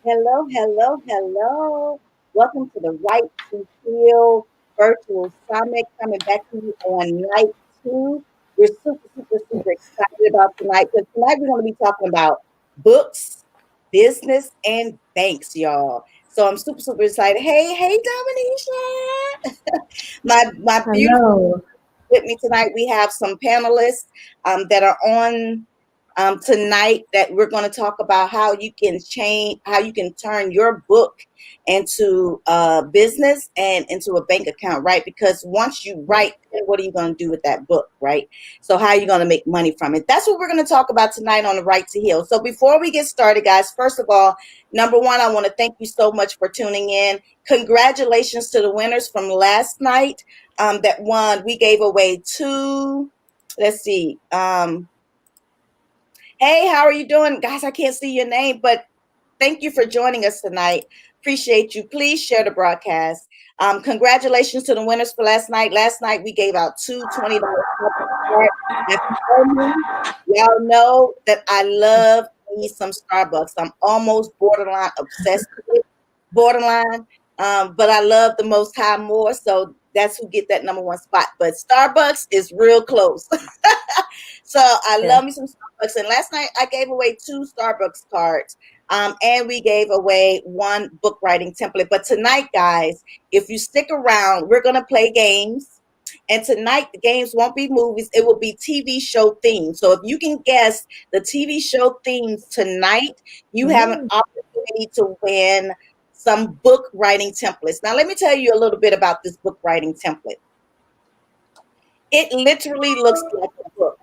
Hello, hello, hello. Welcome to the Right to Heal virtual summit coming back to you on night two. We're super excited about tonight because tonight we're going to be talking about books, business, and banks, y'all. So I'm super excited. Hey, Dominisha. My beautiful Hello. with me tonight. We have some panelists that are on tonight that we're going to talk about how you can change, how you can turn your book into a business and into a bank account, right? Because once you write, then what are you going to do with that book, right? So how are you going to make money from it? That's what we're going to talk about tonight on the Right to Heal. So before we get started, guys, first of all, number one, I want to thank you so much for tuning in. Congratulations to the winners from last night that won. We gave away two. Let's see. Hey, how are you doing? Guys, I can't see your name, but thank you for joining us tonight. Appreciate you. Please share the broadcast. Congratulations to the winners for last night. Last night we gave out two $20 cards. Y'all know that I love me some Starbucks. I'm almost borderline obsessed with it. Borderline. But I love the Most High more, so that's who get that number one spot. But Starbucks is real close. So I Yeah. love me some Starbucks. And last night I gave away two Starbucks cards. And we gave away one book writing template. But tonight, guys, if you stick around, we're going to play games. And tonight, the games won't be movies, it will be TV show themes. So if you can guess the TV show themes tonight, you have an Mm, opportunity to win some book writing templates. Now, let me tell you a little bit about this book writing template. It literally looks like a book.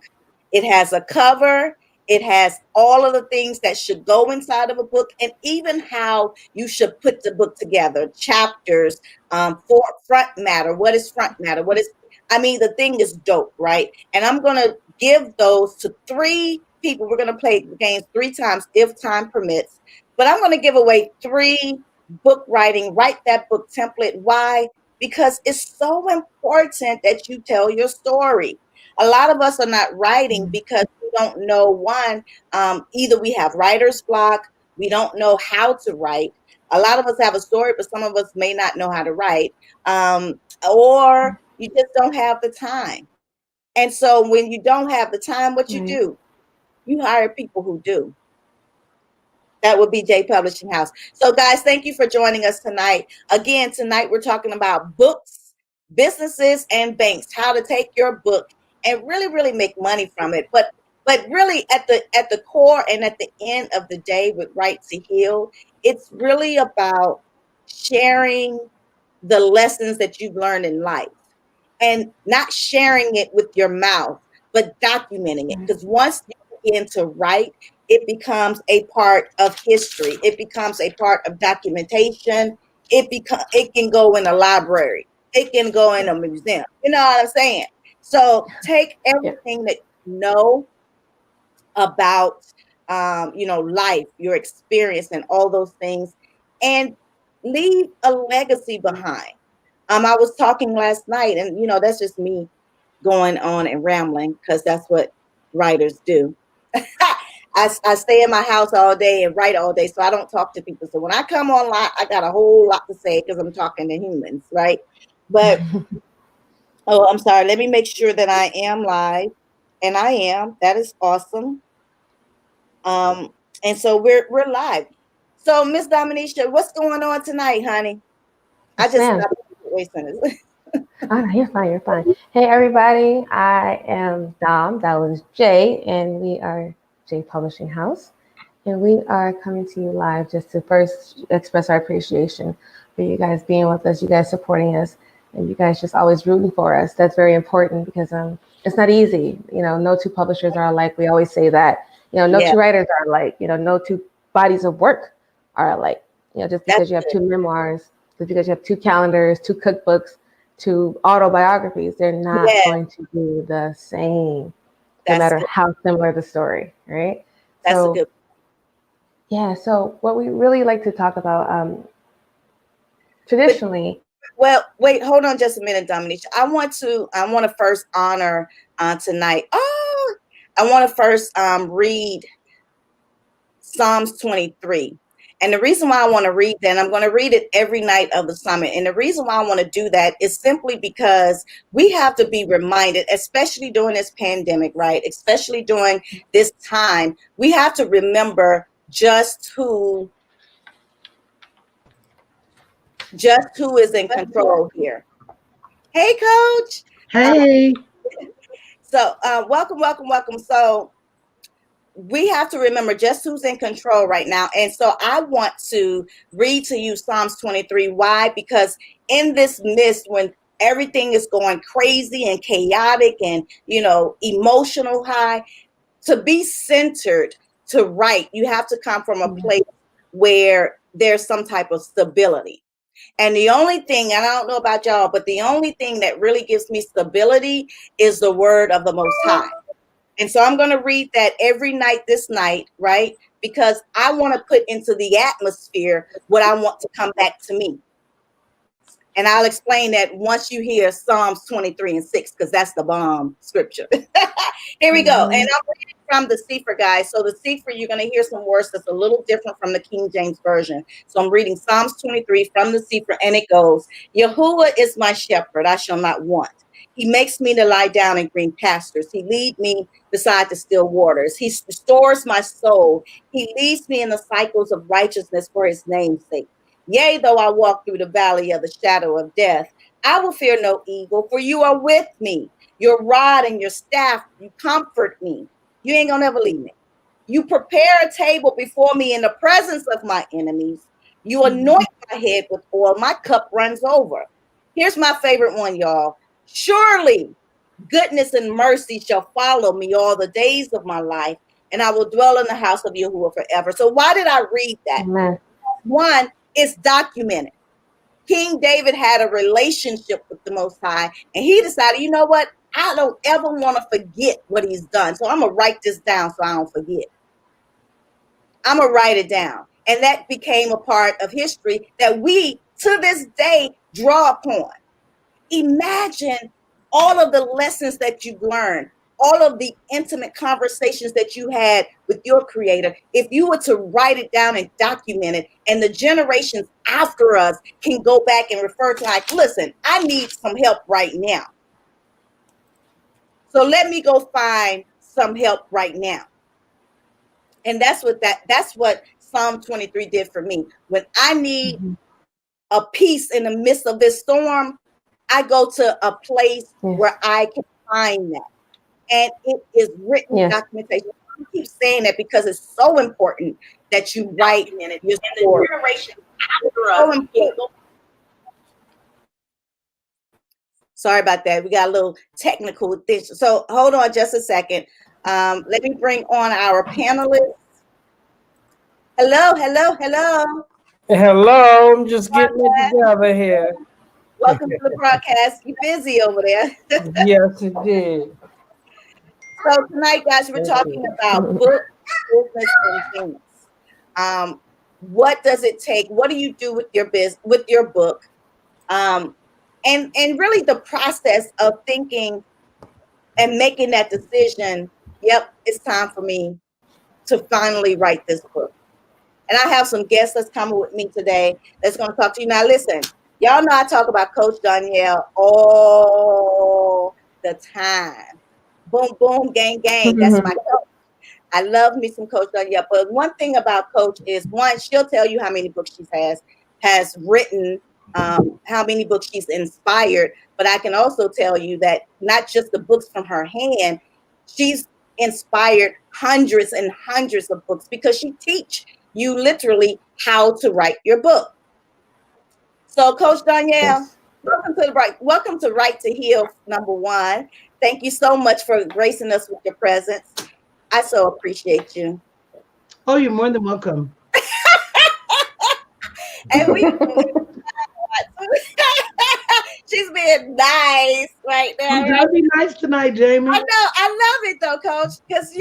It has a cover. It has all of the things that should go inside of a book, and even how you should put the book together. Chapters, for front matter. What is front matter? What is? I mean, the thing is dope, right? And I'm gonna give those to three people. We're gonna play the games three times if time permits. But I'm gonna give away three book writing. Write that book template. Why? Because it's so important that you tell your story. A lot of us are not writing mm, because we don't know one, either we have writer's block, we don't know how to write. A lot of us have a story, but some of us may not know how to write, or you just don't have the time. And so when you don't have the time, what you right. do, you hire people who do. That would be J Publishing House. So, guys, thank you for joining us tonight. Again, tonight we're talking about books, businesses, and banks. How to take your book and really make money from it. But really, at the core and at the end of the day, with Right to Heal, it's really about sharing the lessons that you've learned in life and not sharing it with your mouth, but documenting it. Right. Because once you begin to write, it becomes a part of history. It becomes a part of documentation. It can go in a library. It can go in a museum. You know what I'm saying? So take Yeah. everything that you know about life, your experience, and all those things, and leave a legacy behind. I was talking last night, and that's just me going on and rambling because that's what writers do. I stay in my house all day and write all day, so I don't talk to people. So when I come online, I got a whole lot to say because I'm talking to humans, right? But oh, I'm sorry. Let me make sure that I am live, and I am. That is awesome. Um, and so we're live. So Miss Dominisha, what's going on tonight, honey? I Yes, just ma'am. stopped. Wait a minute. Oh, no, you're fine. You're fine. Hey, everybody. I am Dom. That was Jay, and we are Jay Publishing House. And we are coming to you live just to first express our appreciation for you guys being with us, you guys supporting us, and you guys just always rooting for us. That's very important because it's not easy. No two publishers are alike. We always say that. No Yeah, two writers are alike. No two bodies of work are alike. Just that's because you have good. two memoirs, just because you have two calendars, two cookbooks, two autobiographies, they're not Yeah, going to be the same, no that's matter good. how similar the story, right? That's a So good. yeah, so what we really like to talk about But traditionally, well, wait, hold on just a minute, Dominisha. I want to first honor tonight. Oh, I want to first read Psalms 23. And the reason why I want to read that, and I'm going to read it every night of the summit. And the reason why I want to do that is simply because we have to be reminded, especially during this pandemic, right? Especially during this time, we have to remember just who is in control here. Hey, Coach. Hey. So welcome, welcome, welcome. So we have to remember just who's in control right now. And so I want to read to you Psalms 23. Why? Because in this midst, when everything is going crazy and chaotic and, emotional high, to be centered, to write, you have to come from a place where there's some type of stability. And the only thing, and I don't know about y'all, but the only thing that really gives me stability is the word of the Most High. And so I'm going to read that every night this night, right? Because I want to put into the atmosphere what I want to come back to me. And I'll explain that once you hear Psalms 23 and 6, because that's the bomb scripture. Here we go. And I'm reading from the Sefer, guys. So the Sefer, you're going to hear some words that's a little different from the King James Version. So I'm reading Psalms 23 from the Sefer, and it goes, Yahuwah is my shepherd, I shall not want. He makes me to lie down in green pastures. He leads me beside the still waters. He restores my soul. He leads me in the cycles of righteousness for his name's sake. Yea, though I walk through the valley of the shadow of death, I will fear no evil, for you are with me. Your rod and your staff, you comfort me. You ain't gonna never leave me. You prepare a table before me in the presence of my enemies. You anoint my head with oil. My cup runs over. Here's my favorite one, y'all. Surely goodness and mercy shall follow me all the days of my life, and I will dwell in the house of Yahuwah forever. So why did I read that? Amen. One, it's documented. King David had a relationship with the Most High, and he decided, you know what? I don't ever want to forget what he's done. So I'm going to write this down so I don't forget. I'm going to write it down. And that became a part of history that we, to this day, draw upon. Imagine all of the lessons that you've learned, all of the intimate conversations that you had with your creator. If you were to write it down and document it, and the generations after us can go back and refer to, like, listen, I need some help right now. So let me go find some help right now. And that's what Psalm 23 did for me. When I need a peace in the midst of this storm, I go to a place where I can find that. And it is written documentation. I keep saying that because it's so important that you write your story. So important. Sorry about that. We got a little technical thing. So hold on just a second. Let me bring on our panelists. Hello, hello, hello. Hello, I'm just getting it together here. Welcome to the broadcast. You busy over there? Yes, it did. So tonight, guys, we're talking about book, business, and business. What does it take? What do you do with your book? And really the process of thinking and making that decision. Yep, it's time for me to finally write this book. And I have some guests that's coming with me today that's going to talk to you. Now, listen, y'all know I talk about Coach Danielle all the time. Boom, boom, gang, gang. That's my coach. I love me some Coach Danielle. But one thing about Coach is, one, she'll tell you how many books she has written, how many books she's inspired. But I can also tell you that not just the books from her hand, she's inspired hundreds and hundreds of books because she teach you literally how to write your book. So, Coach Danielle, welcome to Right to Heal, number one. Thank you so much for gracing us with your presence. I so appreciate you. Oh, you're more than welcome. And she's being nice right now. You gotta be nice tonight, Jamie. I know. I love it though, Coach, because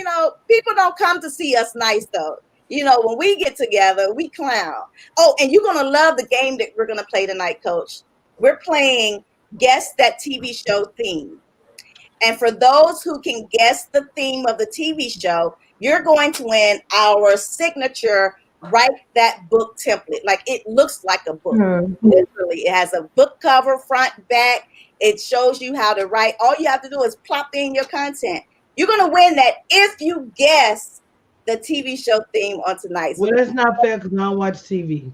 people don't come to see us nice though. When we get together, we clown. Oh, and you're gonna love the game that we're gonna play tonight, Coach. We're playing Guess That TV Show Theme. And for those who can guess the theme of the TV show, you're going to win our signature write that book template. Like it looks like a book. Hmm. Literally, it has a book cover, front, back. It shows you how to write. All you have to do is plop in your content. You're gonna win that if you guess the TV show theme on tonight's. Well, that's not fair because I don't watch TV.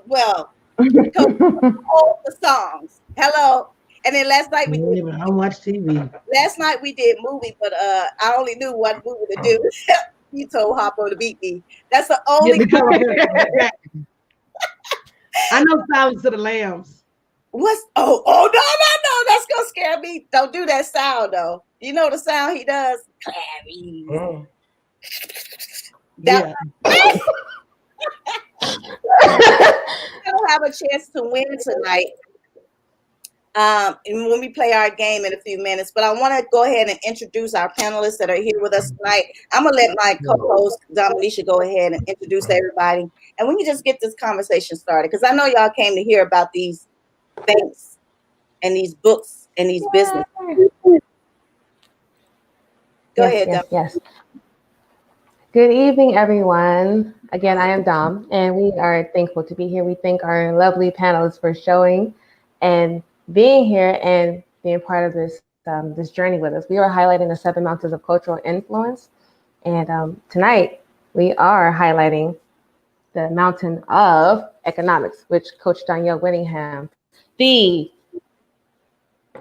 Well, Coach, all the songs. Hello. And then Yeah, but I don't watch TV. last night we did movie, but I only knew what movie to do. You told Hoppo to beat me. That's the Yeah, only because I know Silence of the Lambs. what's no, that's gonna scare me. Don't do that sound though. You know the sound he does? Clarice. Oh, That yeah. I don't have a chance to win tonight. And when we play our game in a few minutes, but I want to go ahead and introduce our panelists that are here with us tonight. I'm gonna let my co-host Dominisha go ahead and introduce everybody, and we can just get this conversation started because I know y'all came to hear about these banks and these books and these businesses. Go ahead, Dom. Yes. Good evening, everyone. Again, I am Dom, and we are thankful to be here. We thank our lovely panelists for showing and being here and being part of this journey with us. We are highlighting the 7 mountains of cultural influence, and tonight we are highlighting the mountain of economics, which Coach Danielle Winningham, the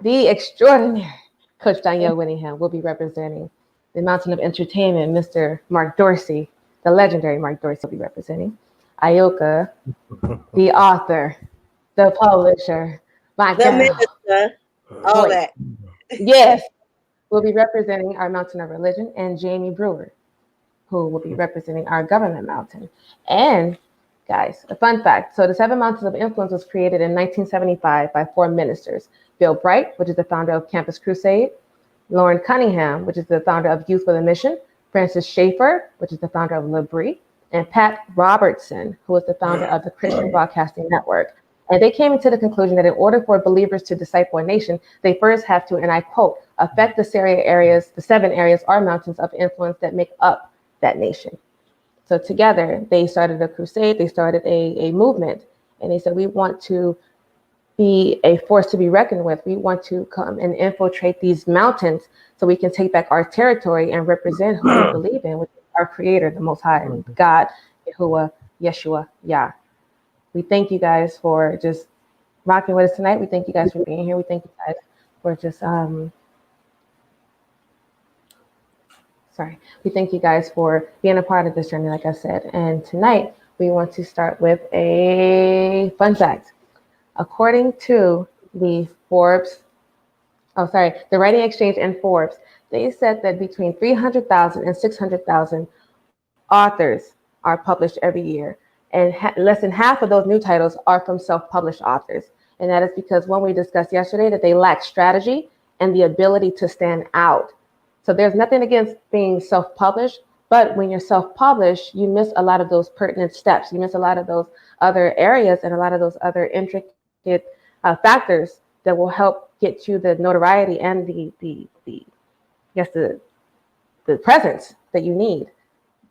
extraordinary Coach Danielle Winningham, will be representing. The mountain of entertainment, Mr. Mark Dorsey, the legendary Mark Dorsey, will be representing. Ioka, the author, the publisher, my The girl. minister, all Wait. that. Yes, will be representing our mountain of religion, and Jamie Brewer, who will be representing our government mountain. And guys, a fun fact. So the 7 Mountains of Influence was created in 1975 by 4 ministers. Bill Bright, which is the founder of Campus Crusade, Lauren Cunningham, which is the founder of Youth with a Mission, Francis Schaeffer, which is the founder of Labrie, and Pat Robertson, who is the founder of the Christian Broadcasting Network. And they came to the conclusion that in order for believers to disciple a nation, they first have to, and I quote, affect the 7 areas or mountains of influence that make up that nation. So together, they started a crusade, they started a movement, and they said, we want to be a force to be reckoned with. We want to come and infiltrate these mountains so we can take back our territory and represent who we believe in, which is our creator, the Most High, God, Yahuwah, Yeshua, Yah. We thank you guys for just rocking with us tonight. We thank you guys for being here. We thank you guys for just, we thank you guys for being a part of this journey, like I said. And tonight, we want to start with a fun fact. According to the Writing Exchange and Forbes, they said that between 300,000 and 600,000 authors are published every year. And less than half of those new titles are from self-published authors. And that is because when we discussed yesterday that they lack strategy and the ability to stand out. So there's nothing against being self-published, but when you're self-published, you miss a lot of those pertinent steps. You miss a lot of those other areas and a lot of those other intricate factors that will help get you the notoriety and the presence that you need.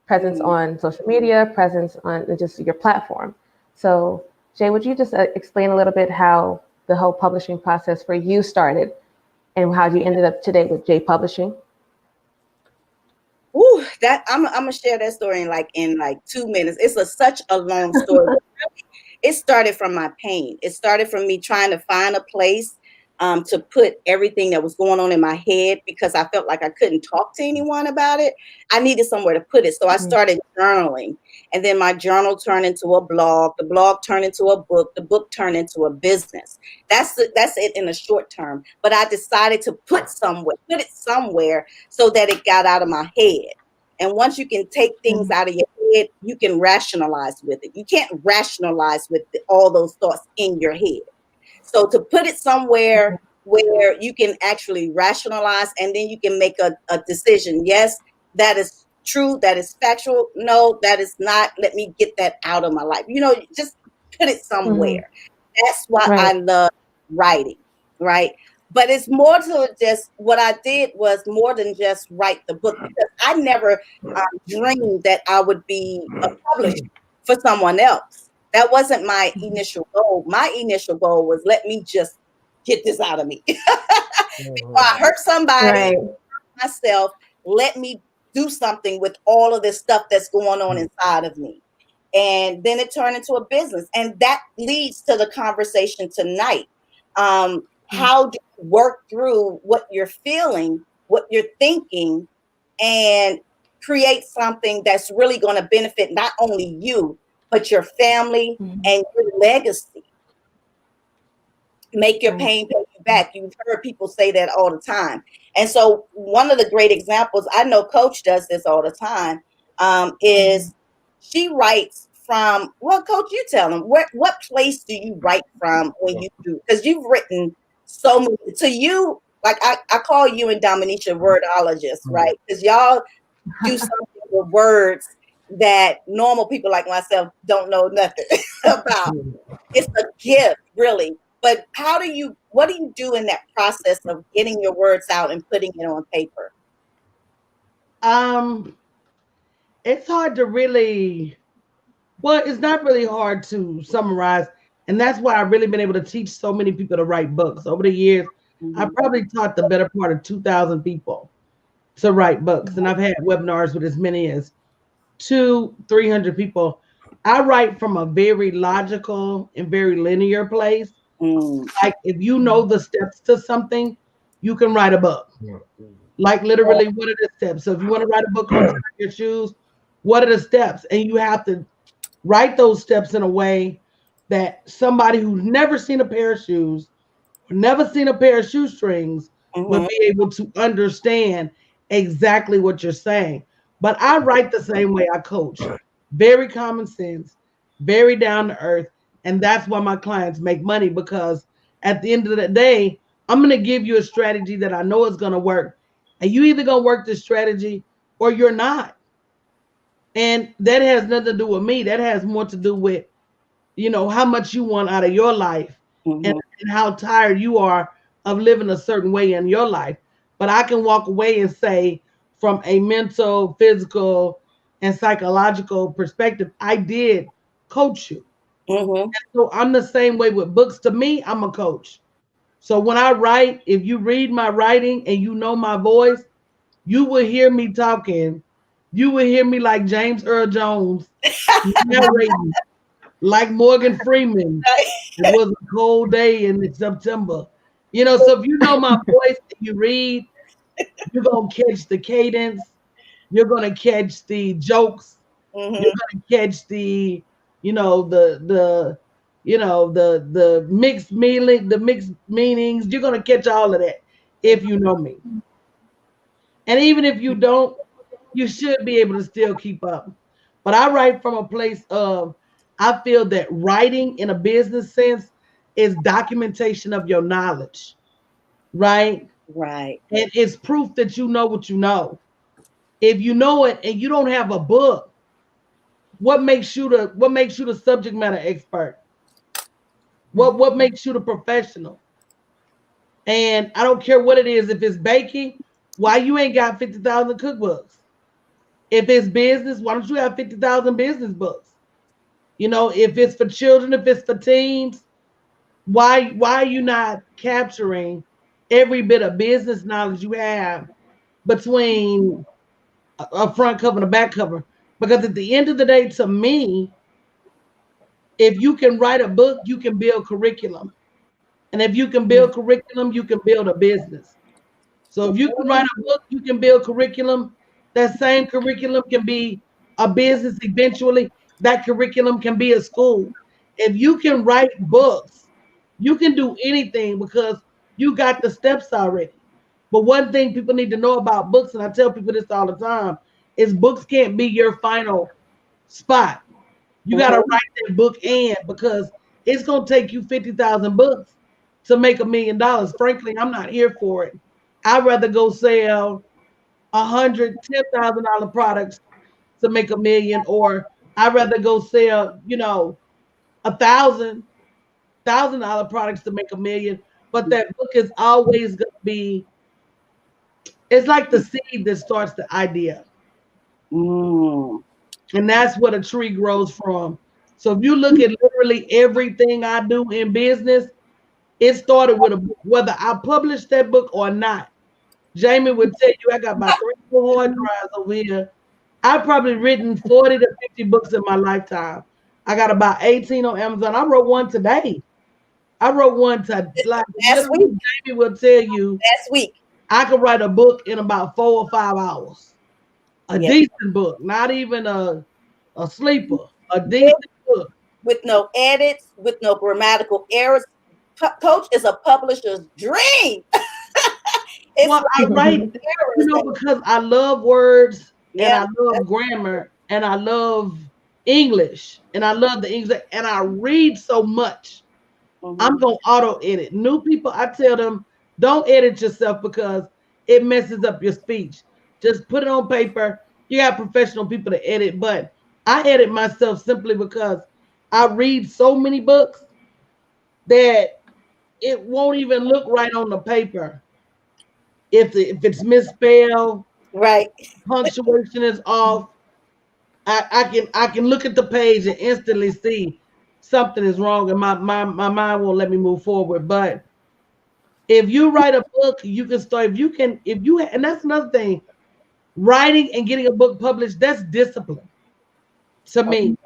Presence on social media, presence on just your platform. So Jay, would you just explain a little bit how the whole publishing process for you started and how you ended up today with Jay Publishing? Ooh, that I'm gonna share that story in like 2 minutes. It's such a long story. It started from my pain. It started from me trying to find a place to put everything that was going on in my head because I felt like I couldn't talk to anyone about it. I needed somewhere to put it. So I started journaling. And then my journal turned into a blog. The blog turned into a book. The book turned into a business. That's it in the short term. But I decided to put it somewhere so that it got out of my head. And once you can take things out of your head, you can rationalize with it. You can't rationalize with all those thoughts in your head. So to put it somewhere where you can actually rationalize and then you can make a decision. Yes, that is true. That is factual. No, that is not. Let me get that out of my life. Just put it somewhere. That's why I love writing, right? But it's more to just what I did was more than just write the book because I never dreamed that I would be a publisher. for someone else. That wasn't my initial goal. My initial goal was let me just get this out of me. Before I hurt somebody, Right. myself, let me do something with all of this stuff that's going on inside of me. And then it turned into a business. And that leads to the conversation tonight. How do you work through what you're feeling, what you're thinking, and create something that's really going to benefit not only you, but your family and your legacy? Make your pain pay you back. You've heard people say that all the time. And so one of the great examples, I know Coach does this all the time, is she writes from, well, Coach, you tell them, what place do you write from when you do? Because you've written so many, to you, like I call you and Dominisha wordologists, right? Because y'all do something with words that normal people like myself don't know nothing about. It's a gift, really. But what do you do in that process of getting your words out and putting it on paper? It's hard to really, well, it's not really hard to summarize. And that's why I've really been able to teach so many people to write books. Over the years, I probably taught the better part of 2,000 people to write books. And I've had webinars with as many as 300 people. I write from a very logical and very linear place. Like if you know the steps to something, you can write a book. Like literally, what are the steps? So if you want to write a book on tying your shoes, what are the steps? And you have to write those steps in a way that somebody who's never seen a pair of shoes, never seen a pair of shoestrings, would be able to understand exactly what you're saying. But I write the same way I coach. Very common sense, very down to earth. And that's why my clients make money, because at the end of the day, I'm going to give you a strategy that I know is going to work. And you either going to work this strategy or you're not. And that has nothing to do with me. That has more to do with, how much you want out of your life and how tired you are of living a certain way in your life. But I can walk away and say, from a mental, physical, and psychological perspective, I did coach you. So I'm the same way with books. To me, I'm a coach. So when I write, if you read my writing and you know my voice, you will hear me talking. You will hear me like James Earl Jones narrating, like Morgan Freeman. It was a cold day in September. So if you know my voice and you read, you're going to catch the cadence. You're going to catch the jokes. You're going to catch the, the mixed meaning, the mixed meanings. You're going to catch all of that if you know me. And even if you don't, you should be able to still keep up. But I write from a place of, I feel that writing in a business sense is documentation of your knowledge, right? Right. And it's proof that you know what you know. If you know it and you don't have a book, what makes you the subject matter expert? What makes you the professional? And I don't care what it is. If it's baking, why you ain't got 50,000 cookbooks? If it's business, why don't you have 50,000 business books? If it's for children, if it's for teens, why are you not capturing every bit of business knowledge you have between a front cover and a back cover? Because at the end of the day, to me, if you can write a book, you can build curriculum. And if you can build curriculum, you can build a business. So if you can write a book, you can build curriculum. That same curriculum can be a business eventually. That curriculum can be a school. If you can write books, you can do anything because you got the steps already. But one thing people need to know about books, and I tell people this all the time, is books can't be your final spot. You got to write that book because it's going to take you 50,000 books to make $1,000,000. Frankly, I'm not here for it. I'd rather go sell $110,000 products to make $1,000,000, or I'd rather go sell, $1,000 products to make $1,000,000. But that book is always going to be, it's like the seed that starts the idea. And that's what a tree grows from. So if you look at literally everything I do in business, it started with a book, whether I published that book or not. Jamie would tell you, I got about 3 or 4 hard drives over here. I've probably written 40 to 50 books in my lifetime. I got about 18 on Amazon. I wrote one today. I wrote one to like Last week. Jamie will tell you Last week. I could write a book in about 4 or 5 hours. A Yeah. decent book, not even a sleeper. A With, decent book. with no edits, with no grammatical errors. Coach is a publisher's dream. It's Well, I like write, errors that, because I love words and yeah. I love grammar and I love English and I love the English and I read so much. I'm Mhm. gonna auto edit. New people, I tell them, don't edit yourself because it messes up your speech. Just put it on paper. You got professional people to edit, but I edit myself simply because I read so many books that it won't even look right on the paper. If it's misspelled, Right. punctuation is off, I can look at the page and instantly see something is wrong, and my mind won't let me move forward. But if you write a book, you can start. If you and that's another thing. Writing and getting a book published, that's discipline to me.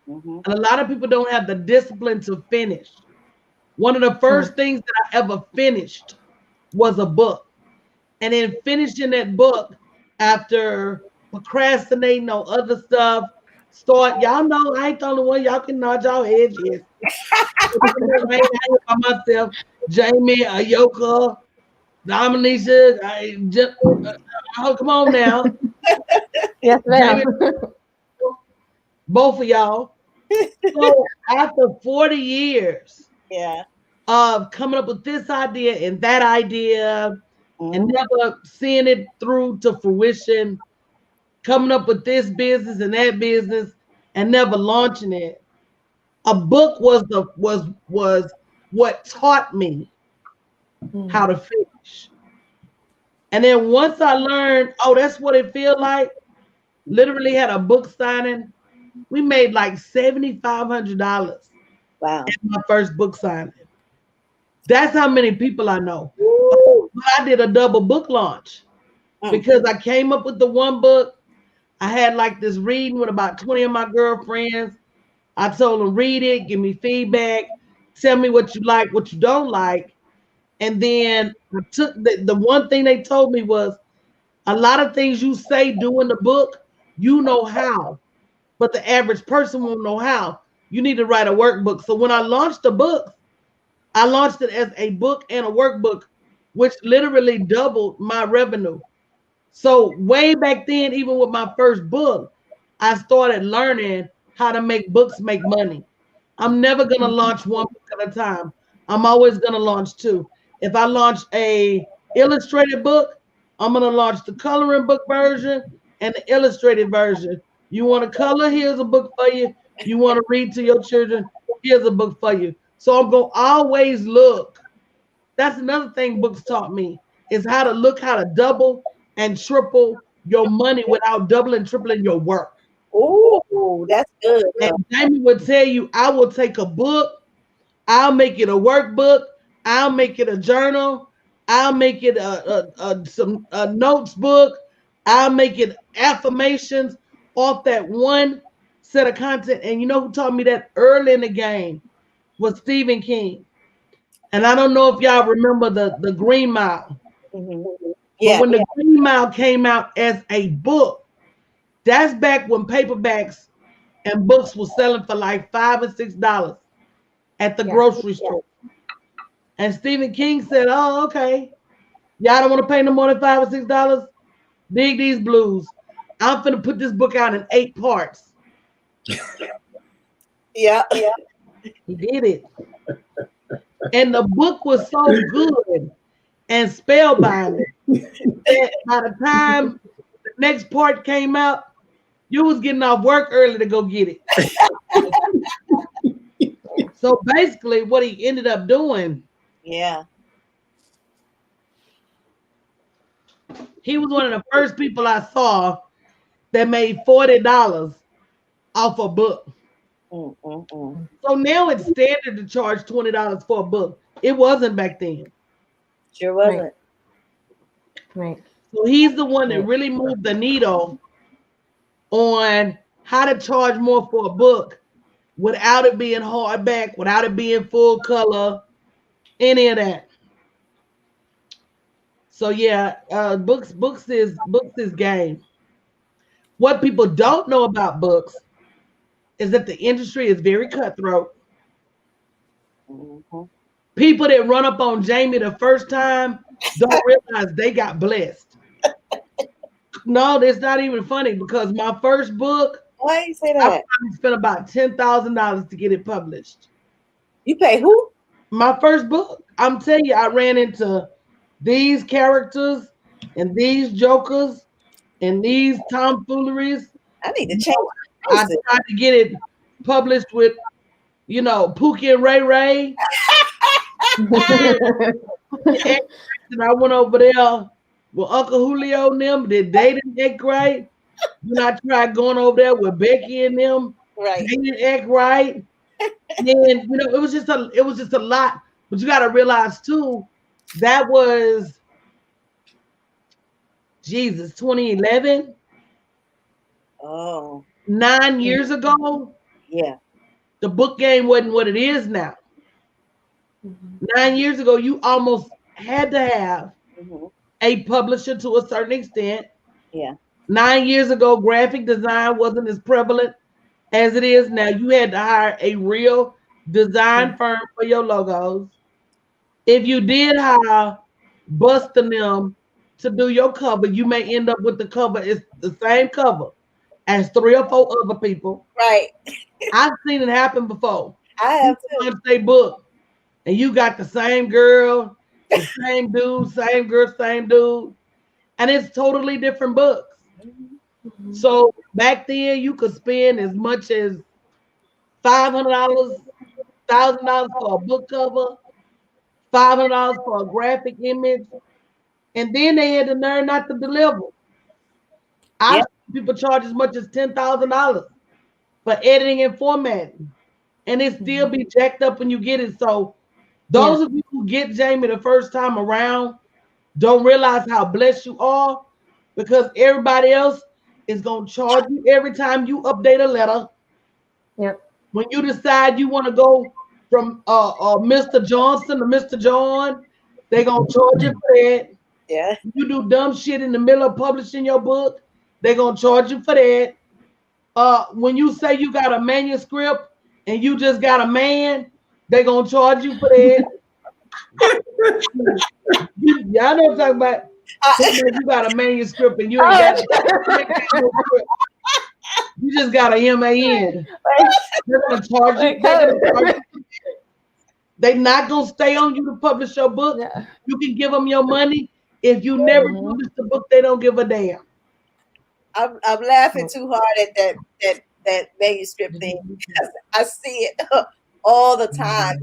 Mhm. And a lot of people don't have the discipline to finish. One of the first things that I ever finished was a book. And then finishing that book after procrastinating on other stuff, y'all know I ain't the only one, y'all can nod y'all heads, yes. I ain't by myself. Jamie, Ayoka, Dominisha, come on now. Yes, ma'am. Jamie, both of y'all. So after 40 years Yeah. of coming up with this idea and that idea and Mhm. never seeing it through to fruition, coming up with this business and that business and never launching it. A book was what taught me how to finish. And then once I learned, oh, that's what it feels like, literally had a book signing. We made like $7,500 Wow. at my first book signing. That's how many people I know. Woo. But I did a double book launch Mm. because I came up with the one book. I had like this reading with about 20 of my girlfriends. I told them, read it, give me feedback, tell me what you like, what you don't like. And then I took the one thing they told me was a lot of things you say do in the book, you know how, but the average person won't know how. You need to write a workbook. So when I launched the book, I launched it as a book and a workbook, which literally doubled my revenue. So way back then, even with my first book, I started learning how to make books make money. I'm never gonna launch one book at a time. I'm always gonna launch two. If I launch a illustrated book, I'm gonna launch the coloring book version and the illustrated version. You want to color? Here's a book for you. You want to read to your children? Here's a book for you. So I'm gonna always look. That's another thing books taught me is how to look, how to double and triple your money without doubling, tripling your work. Ooh, that's good. And Jamie would tell you, I will take a book, I'll make it a workbook, I'll make it a journal, I'll make it a notes book, I'll make it affirmations off that one set of content. And you know who taught me that early in the game was Stephen King. And I don't know if y'all remember the Green Mile, Mhm. but Yeah. when the Green Mile came out as a book, that's back when paperbacks and books were selling for like $5 and $6 at the Yeah. grocery store. And Stephen King said, "Oh, okay, y'all don't want to pay no more than $5 or $6. Dig these blues. I'm finna put this book out in 8 parts." Yeah. He did it, and the book was so good and spellbinding that by the time the next part came out, you was getting off work early to go get it. So basically, what he ended up doing, Yeah. he was one of the first people I saw that made $40 off a book. Mm. So now it's standard to charge $20 for a book. It wasn't back then. Sure Right. wasn't. Right. So he's the one that Right. really moved the needle on how to charge more for a book without it being hardback, without it being full color, any of that. So yeah, books is game. What people don't know about books is that the industry is very cutthroat. Mm-hmm. People that run up on Jamie the first time don't realize they got blessed. No, that's not even funny because my first book, Why you say I that? probably spent about $10,000 to get it published. You pay who? My first book, I'm telling you, I ran into these characters and these jokers and these tomfooleries. I need to change my I prices. tried to get it published with, Pookie and Ray Ray. And I went over there with Uncle Julio and them. They didn't act right. Then I tried going over there with Becky and them. Right. They didn't act right. And it was just a lot. But you got to realize too, that was Jesus 2011, Oh, 9 years ago. yeah. The book game wasn't what it is now. Mhm. 9 years ago, you almost had to have Hmm. a publisher to a certain extent. Yeah. 9 years ago, graphic design wasn't as prevalent as it is now. You had to hire a real Yeah. design firm for your logos. If you did hire busting them to do your cover, you may end up with the cover. It's the same cover as three or four other people. Right. I've seen it happen before. I have People too. launch their book and you got the same girl, the same dude, same girl, same dude, and it's totally different books. Mhm. Mhm. So back then, you could spend as much as $500, $1,000 for a book cover, $500 for a graphic image, and then they had the nerve not to deliver. Yeah. I've seen people charge as much as $10,000 for editing and formatting, and it still Mhm. be jacked up when you get it. So Yeah. those of you who get Jamie the first time around don't realize how blessed you are because everybody else is gonna charge you every time you update a letter. Yep. When you decide you want to go from Mr. Johnson to Mr. John, they're gonna charge you for that. Yeah. You do dumb shit in the middle of publishing your book, they're gonna charge you for that. When you say you got a manuscript and you just got a man, they're gonna charge you for that. Y'all know what I'm talking about. I, You got a manuscript and Oh, you ain't got no script. You just got a MAN. like, They're gonna charge you. like color. They're not gonna stay on you to publish your book. Yeah. You can give them your money. If you never Mhm. publish the book, they don't give a damn. I'm laughing Right. too hard at that manuscript thing because I see it all the time,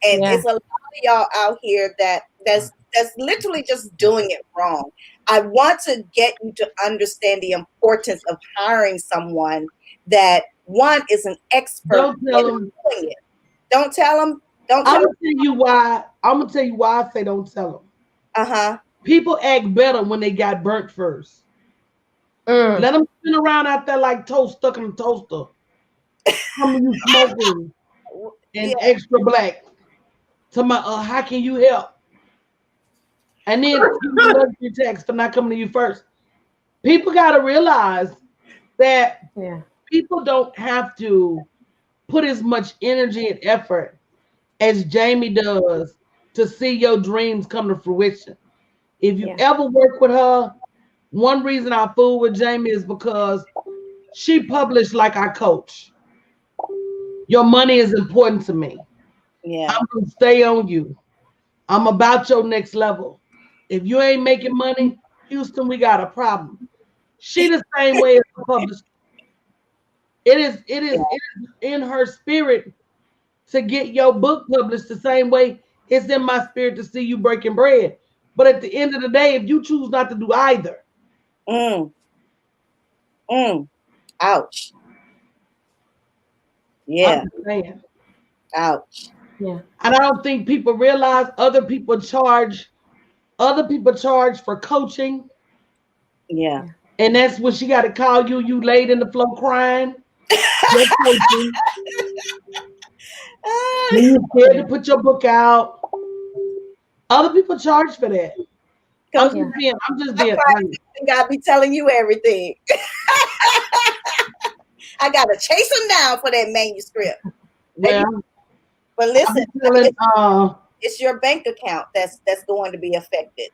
and Yeah. it's a lot of y'all out here that's literally just doing it wrong. I want to get you to understand the importance of hiring someone that one is an expert Don't in tell them. doing it. Don't tell them. Don't I'm tell gonna them. tell you why. I'm gonna tell you why I say don't tell them. Uh-huh. People act better when they got burnt first. Mm. Let them spin around out there like toast stuck in a toaster. Some of you smoking and Yeah. extra black. To my, how can you help? And then give me luxury tax for not coming to you first. People got to realize that Yeah. people don't have to put as much energy and effort as Jamie does to see your dreams come to fruition. If you Yeah. ever work with her, one reason I fool with Jamie is because she published like I coach. Your money is important to me. Yeah. I'm gonna stay on you. I'm about your next level. If you ain't making money, Houston, we got a problem. She the same way as the publisher. It is in her spirit to get your book published the same way it's in my spirit to see you breaking bread. But at the end of the day, if you choose not to do either, Mm, mm. Ouch. Yeah. I'm just saying. Ouch. Yeah. And I don't think people realize other people charge for coaching. Yeah. Yeah. And that's when she got to call you, you laid in the floor crying. You're coaching. When you scared to Yeah. put your book out. Other people charge for that. Coach, Yeah. I'm just I being probably honest. think I'll be telling you everything. I gotta chase them down for that manuscript. Well, But I've listen, been telling it's your bank account that's going to be affected.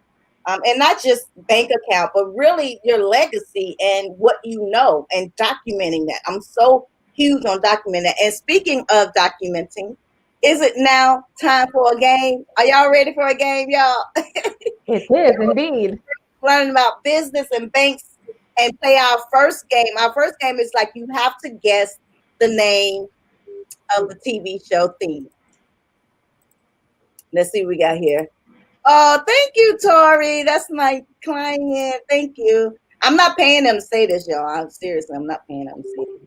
And not just bank account, but really your legacy and what you know and documenting that. I'm so huge on documenting that. And speaking of documenting, is it now time for a game? Are y'all ready for a game, y'all? It is indeed. Learning about business and banks and play our first game. Our first game is like you have to guess the name of the TV show theme. Let's see what we got here. Oh, thank you, Tori. That's my client. Thank you. I'm not paying them to say this, y'all. I'm not paying them to say this.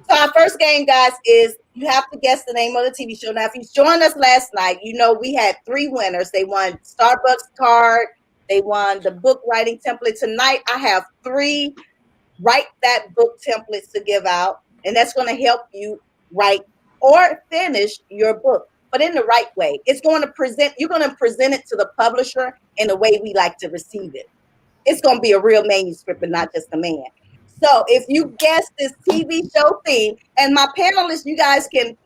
So our first game, guys, is you have to guess the name of the TV show. Now, if you joined us last night, you know we had 3 winners. They won Starbucks card. They won the book writing template. Tonight, I have 3 write that book templates to give out, and that's going to help you write or finish your book, but in the right way. You're going to present it to the publisher in the way we like to receive it. It's going to be a real manuscript and not just a man. So if you guess this TV show theme, and my panelists, you guys can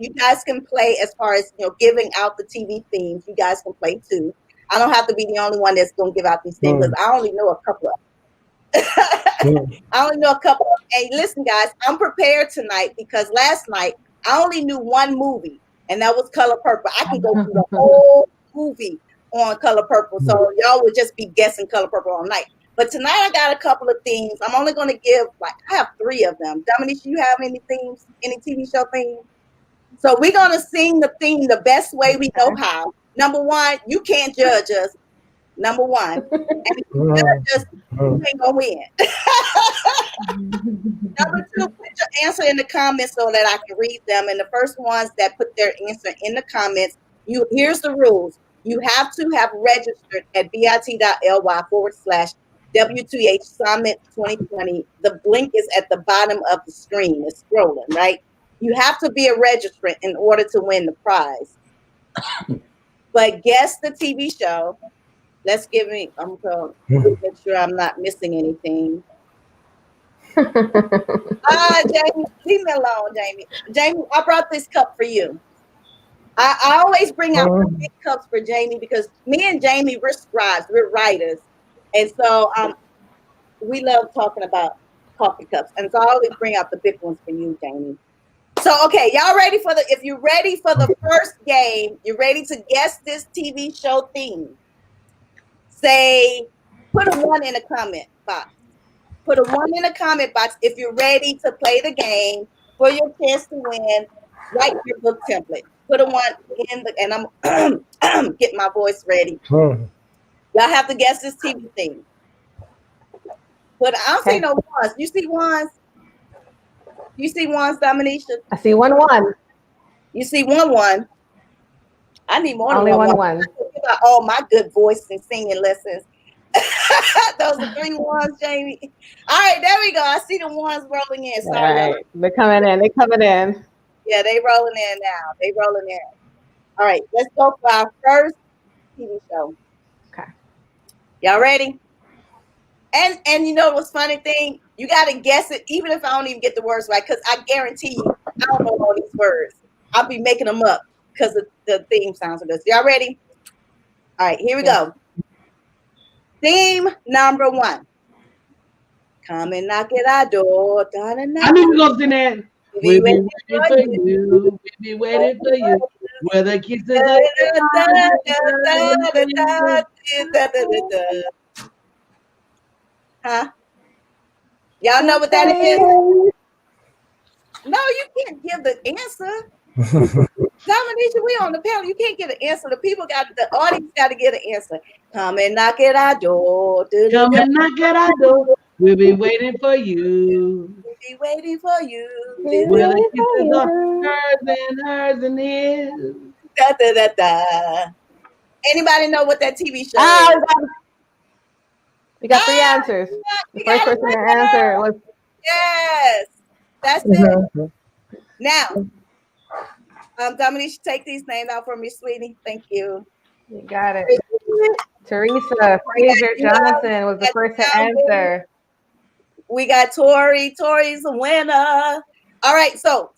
play as far as giving out the TV themes. You guys can play too. I don't have to be the only one that's going to give out these things because I only know a couple of I only know a couple. Hey, listen, guys, I'm prepared tonight because last night I only knew one movie, and that was Color Purple. I can go through the whole movie on Color Purple, so y'all would just be guessing Color Purple all night. But tonight I got a couple of themes. I'm only going to give I have 3 of them. Dominique, you have any themes? Any TV show themes? So we're going to sing the theme the best way we know how. Number 1, you can't judge us. Number 1, and if you judge us, you ain't gonna win. Number 2, put your answer in the comments so that I can read them. And the first ones that put their answer in the comments, here's the rules. You have to have registered at bit.ly/WTH Summit 2020. The link is at the bottom of the screen. It's scrolling, right? You have to be a registrant in order to win the prize. But guess the TV show. I'm going to make sure I'm not missing anything. Jamie, leave me alone, Jamie. Jamie, I brought this cup for you. I always bring out big cups for Jamie because me and Jamie, we're scribes, we're writers. And so we love talking about coffee cups. And so I always bring out the big ones for you, Jamie. So, okay, y'all ready if you're ready for the first game, you're ready to guess this TV show theme. Say, put a 1 in the comment box. Put a 1 in the comment box if you're ready to play the game for your chance to win. Write your book template. Put a 1 in and I'm getting my voice ready. Y'all have to guess this TV thing. But I don't see no ones. You see ones? You see ones, Dominisha? I see 1-1. You see 1-1. I need more than Only 1-1. 1-1. About all my good voice and singing lessons. Those are 3 ones, Jamie. All right, there we go. I see the ones rolling in. Sorry, all right. They're coming in. Yeah, they rolling in now. All right, let's go for our first TV show. Okay. Y'all ready? And you know what's funny thing? You got to guess it, even if I don't even get the words right, because I guarantee you, I don't know all these words. I'll be making them up because the theme sounds of this. Y'all ready? All right, here we go. Theme number 1. Come and knock at our door. I need to go to that. We'll be waiting for you. We'll be waiting for you. Where the kisses are. Huh? Y'all know what that is? No, you can't give the answer. Dominisha, we on the panel. You can't get an answer. The audience got to get an answer. Come and knock at our door. Come and knock at our door. We'll be waiting for you. We'll be waiting for you. Will the kisses are hers and his? Da, da, da, da. Anybody know what that TV show Ah, is? we got three answers. The You first got it person to right answer now. was Yes, that's it. Now, Dominique, should take these names out for me, sweetie. Thank you. you got it. Teresa Fraser Johnson was the first to answer. We got Tori. Tori's a winner. All right, so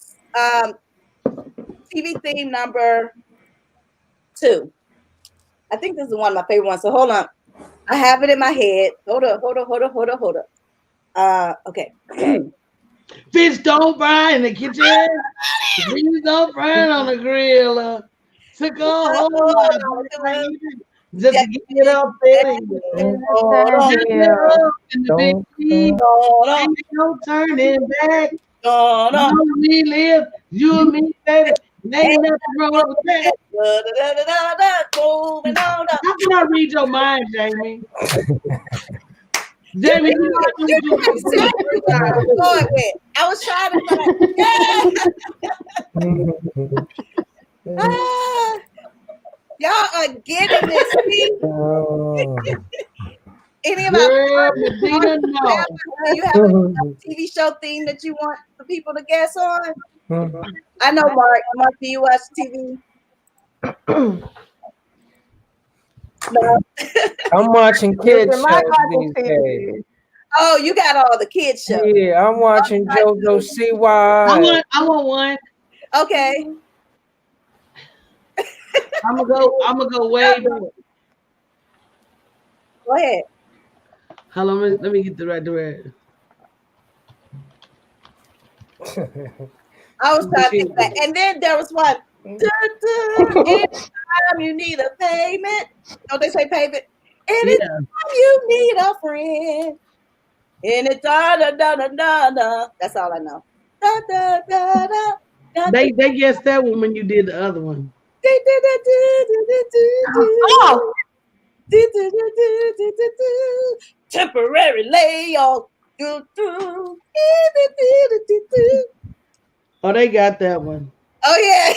TV theme number 2. I think this is one of my favorite ones. So hold on. I have it in my head. Hold up. Okay. Fish don't fry in the kitchen. Fish don't burn on the grill. Took a whole lot just to get it up there. Just get up in the big sea. Ain't no turning back. No, we live, you and me, baby. Ain't nothing wrong with that. How can I read your mind, Jamie? Jamie, you know I was trying to find. Y'all are getting this. Any of girl, Medina, no. do you have a TV show theme that you want for people to guess on? I know, Mark. Mark, do you watch TV? No. I'm watching kids shows these days. Oh, you got all the kids shows. Yeah, I'm watching JoJo CY. I want one. Okay. I'm gonna go way back. Go ahead. Hold on, let me get the right direction. I was trying to think that. And then there was one. Anytime you need a payment. Don't they say payment? Anytime you need a friend. Anytime, da, da, da, da, da. That's all I know. Da, da, da, da, da, They guessed that one when you did the other one. Oh, Temporary layoff. Oh, they got that one. Oh yeah.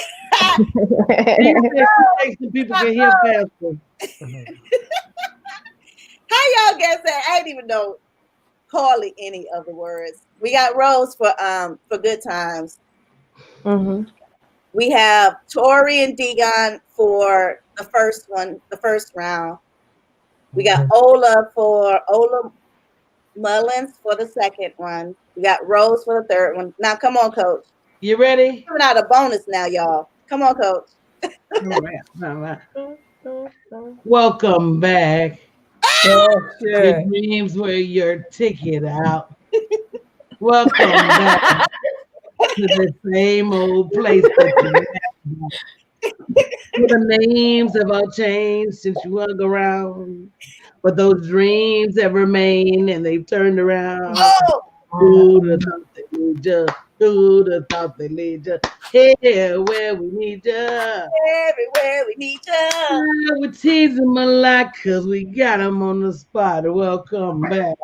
So people can hear faster. How y'all guess that? I didn't even know hardly any of the words. We got Rose for good times. mm-hmm. We have Tori and Degon for the first one, the first round. We got Ola Mullins for the second one. We got Rose for the third one. Now, come on, Coach. You ready? Coming out a bonus now, y'all. Come on, Coach. All right. Welcome back. Your dreams were your ticket out. Welcome back to the same old place that you the names have all changed since you hung around, but those dreams have remained and they've turned around. Who'd have thought they need you? Who'd have thought they need you? Here where we need you. Everywhere we need you. We're teasing them a lot because we got them on the spot. Welcome back.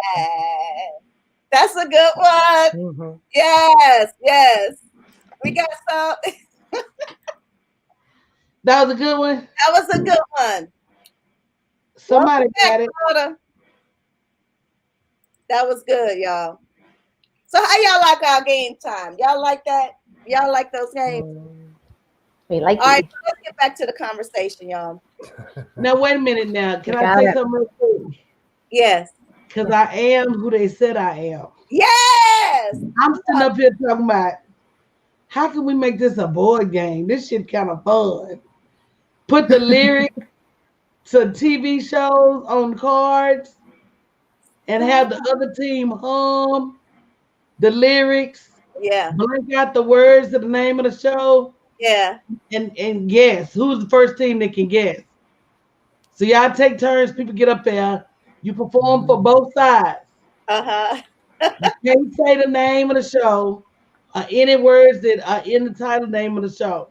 That's a good one. Mm-hmm. Yes. We got some. That was a good one. That was a good one. Somebody got it. That was good, y'all. So how y'all like our game time? Y'all like that? Y'all like those games? We like All right, let's get back to the conversation, y'all. Now wait a minute now. Can I say something real quick? Yes. Because I am who they said I am. Yes. I'm sitting up here talking about how can we make this a board game? This shit kind of fun. Put the lyrics to TV shows on cards and have the other team hum the lyrics. Yeah. Blank out the words of the name of the show. Yeah. And guess who's the first team that can guess. So y'all take turns. People get up there. You perform for both sides. Uh-huh. You can't say the name of the show or any words that are in the title name of the show.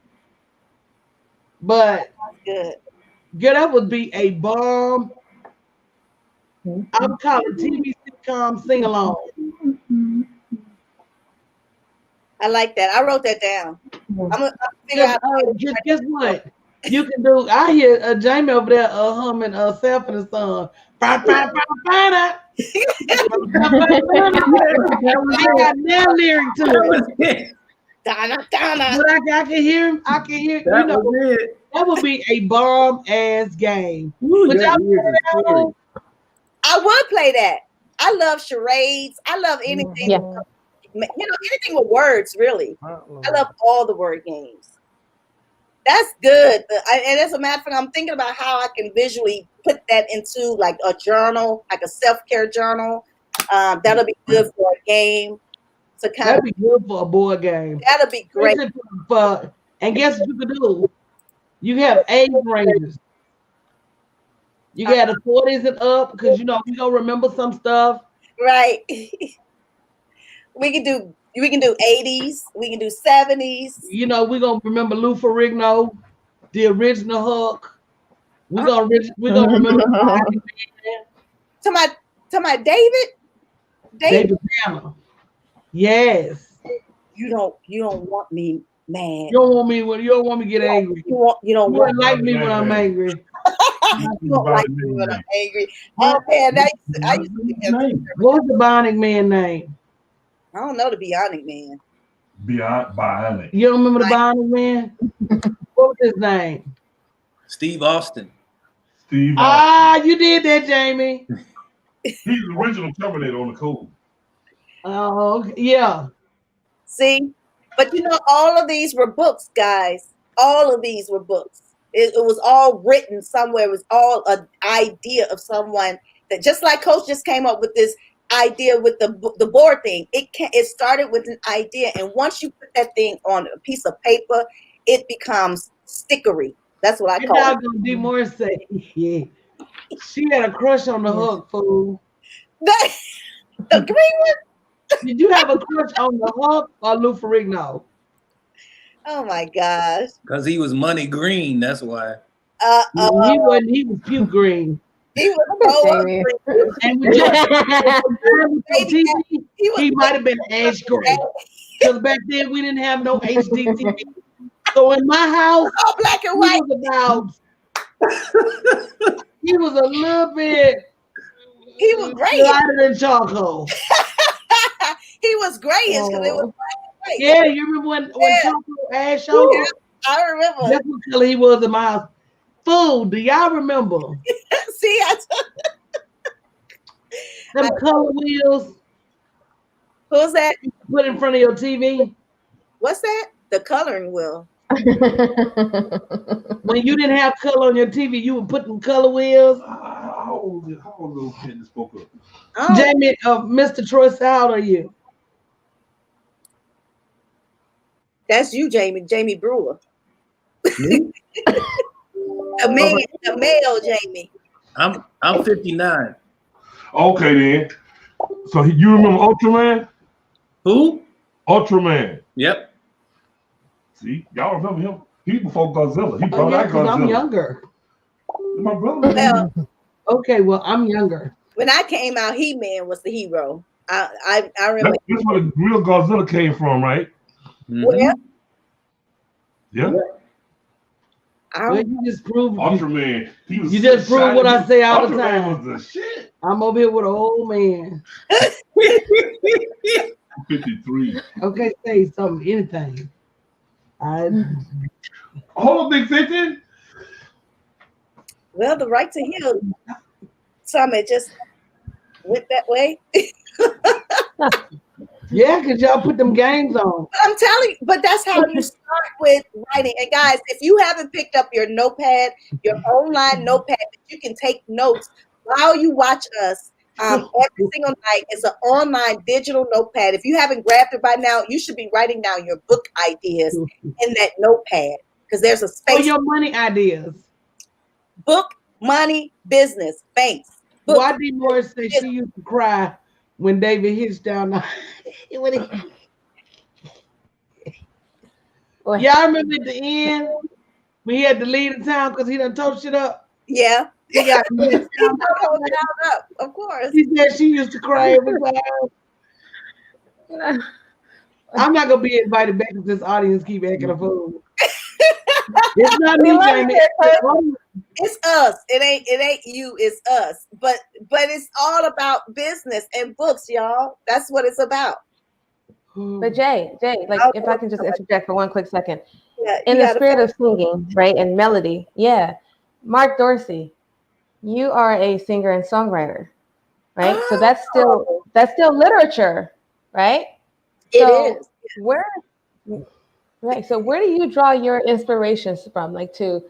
But good. Girl, that would be a bomb. I'm calling TV sitcom sing along. I like that. I wrote that down. I'm gonna figure out. Guess what? You can do. I hear Jamie over there humming Self and the Son. He got that lyric to it. Donna, Donna. But I can hear him. I can hear. That You know, was it. that would be a bomb ass game. Woo, Would that y'all is play that scary. one? I would play that. I love charades. I love anything. Yeah. Anything with words. Really, Uh-oh. I love all the word games. That's good. And as a matter of fact, I'm thinking about how I can visually put that into like a journal, like a self-care journal. That'll be good for a game. To kind That'd be good for a board game. that'll be great. And guess what you could do? You have age ranges. You got the 40s and up because you know we gonna remember some stuff. Right. we can do 80s. We can do 70s. You know we're gonna remember Lou Ferrigno, the original Hulk. We're gonna remember To my David. David Banner. Yes. You don't want me mad. You don't want me to get angry. You don't You want don't like me when I'm angry. you don't like me when I'm angry. Oh man, I used to What's the Bionic Man name? I don't know the Bionic Man. Bionic. You don't remember the Bionic Man? What was his name? Steve Austin. Steve. You did that, Jamie. He's the original Terminator on the code. Oh, yeah. See? But all of these were books, guys. All of these were books. It was all written somewhere. It was all an idea of someone that, just like Coach just came up with this idea with the board thing. It started with an idea, and once you put that thing on a piece of paper, it becomes stickery. That's what I call it. Gonna be more say. Yeah. She had a crush on the Hulk, fool. The green one? Did you have a crush on the Hulk or Lou Ferrigno? Oh my gosh. Because he was money green, that's why. He wasn't. He was puke green. He was Jamie. And he might have been ash gray. Because back then we didn't have no HD TV. So in my house, all black and white. He was a little bit. He was great. Lighter than charcoal. He was grayish because it was black and white. Yeah, you remember when charcoal ash showed? Yeah, I remember. That's what color he was in my house. Fool, do y'all remember? See, Them color wheels. Who's that? Put in front of your TV. What's that? The coloring wheel. When you didn't have color on your TV, you would put them color wheels. How old little kid spoke up? Oh, Jamie, Mr. Troy, how old are you? that's you, Jamie. Jamie Brewer. the male Jamie. I'm 59. Okay then. So you remember Ultraman? Who? Ultraman. Yep. See, y'all remember him? He before Godzilla. He brought out Because Godzilla. I'm younger. My brother. Well, Okay, well, I'm younger. when I came out, He-Man was the hero. I remember. That's where the real Godzilla came from, right? Mhm. Well, Yeah. I Well, you just proved Ultraman. He was You just proved what I say all the Ultraman time. was the shit. I'm over here with an old man. 53. Okay, say something, anything. Hold on, Big 50. well, the right to heal summit just went that way. Yeah, because y'all put them games on. I'm telling you, but that's how you start with writing. And guys, if you haven't picked up your notepad, your online notepad, that you can take notes while you watch us every single night. It's an online digital notepad. If you haven't grabbed it by now, you should be writing down your book ideas in that notepad because there's a Or space. your money ideas. Book, money, business, banks. Book. Why did Morris say she used to cry when David hitched down the Y'all remember at the end when he had to leave the town because he done told shit up? Yeah. She got me sound Hold down up, of course. She said she used to cry every time. I'm not gonna be invited back if this audience keep acting a fool. It's not We me, love Jamie. you, It's us. It ain't you, it's us. But it's all about business and books, y'all. That's what it's about. But Jay, like Oh, if I can just interject for one quick second. yeah, In you the gotta spirit of singing, right, and melody, yeah. Mark Dorsey, you are a singer and songwriter, right? So Oh, that's still literature, right? it So is. where right, so where do you draw your inspirations from, like to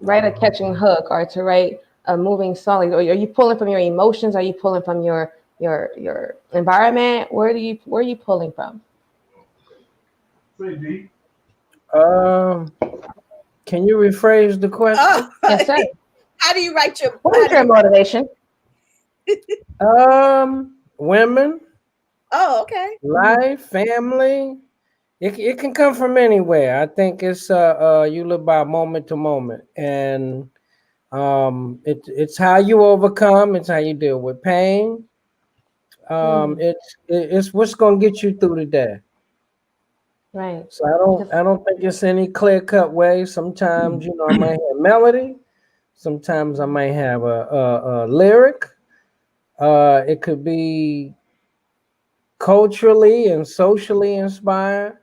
write a catching hook or to write a moving song? Like, are you pulling from your emotions? Are you pulling from your environment? Where are you pulling from? Say D. Um, can you rephrase the question? Oh, Yes, sir. how do you write your What is your motivation? Women, Oh, okay. life, family. It can come from anywhere. I think it's you live by moment to moment, and it's how you overcome. It's how you deal with pain. It's what's gonna get you through the day. Right. So I Because don't I don't think it's any clear cut way. Sometimes I might have melody. Sometimes I might have a lyric. It could be culturally and socially inspired.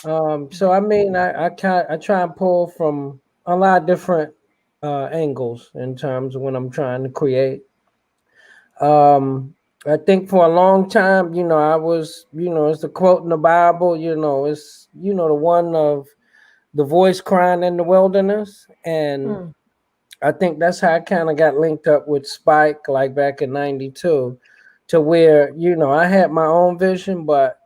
So I mean, I try and pull from a lot of different angles in terms of when I'm trying to create. Um, I think for a long time, I was, it's the quote in the Bible, it's the one of the voice crying in the wilderness, and mm, I think that's how I kind of got linked up with Spike, like back in '92, to where I had my own vision, but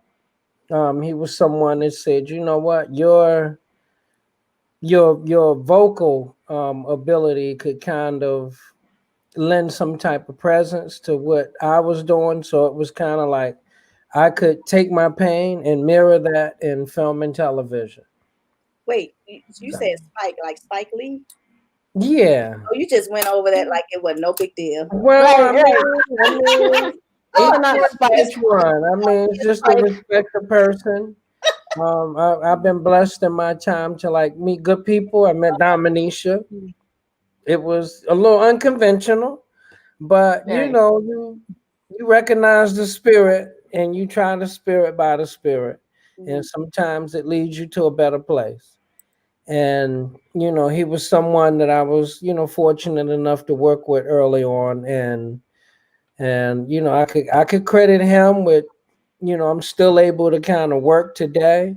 he was someone that said, you know what, your vocal ability could kind of lend some type of presence to what I was doing. So it was kind of like I could take my pain and mirror that in film and television. Wait, you So, said Spike, like Spike Lee? yeah. Oh, you just went over that like it was no big deal. Well, right, right. I mean, Oh, each not one, Spike. each one. I mean, it's just to Spike. respect the person. I've been blessed in my time to like meet good people. I met Dominisha. It was a little unconventional, but Very. you recognize the spirit and you try the spirit by the spirit, and Mhm. sometimes it leads you to a better place. And he was someone that I was fortunate enough to work with early on, and I could credit him with I'm still able to kind of work today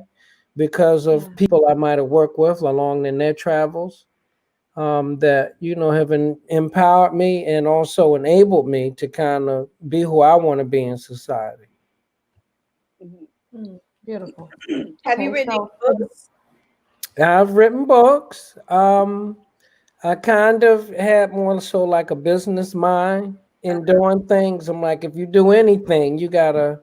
because of Yeah. people I might have worked with along in their travels, that have empowered me and also enabled me to kind of be who I want to be in society. Mhm. Beautiful. Have you Okay, written so any books? I've written books. I kind of had more so like a business mind in doing things. I'm like, if you do anything, you gotta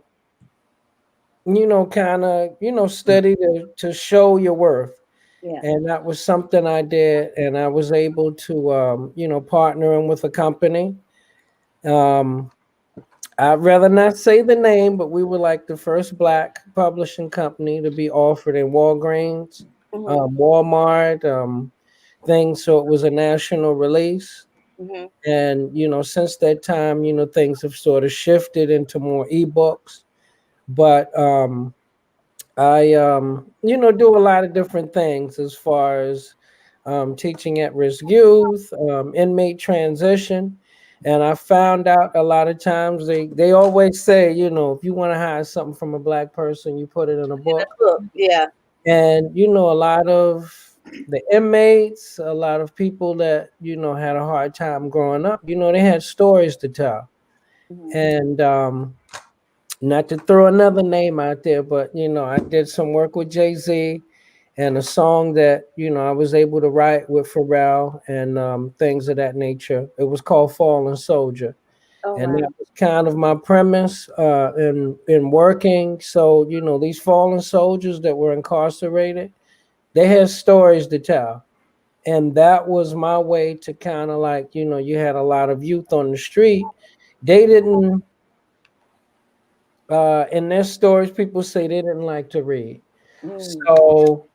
kind of study to show your worth. Yeah. And that was something I did, and I was able to partner in with a company. um, I'd rather not say the name, but we were like the first black publishing company to be offered in Walgreens, Hmm. Walmart, things. So it was a national release. Hmm. And since that time, things have sort of shifted into more ebooks. But I do a lot of different things as far as teaching at risk youth, inmate transition. And I found out a lot of times they always say, if you want to hide something from a black person, you put it in a book. Book. Yeah. And a lot of the inmates, a lot of people that had a hard time growing up, they had stories to tell. Hmm. And not to throw another name out there, but I did some work with Jay-Z, and a song that I was able to write with Pharrell, and things of that nature. It was called Fallen Soldier, Oh and wow. that was kind of my premise in working. So these fallen soldiers that were incarcerated, they had stories to tell. And that was my way to kind of like, you had a lot of youth on the street. They didn't in their stories, people say they didn't like to read. Mm, So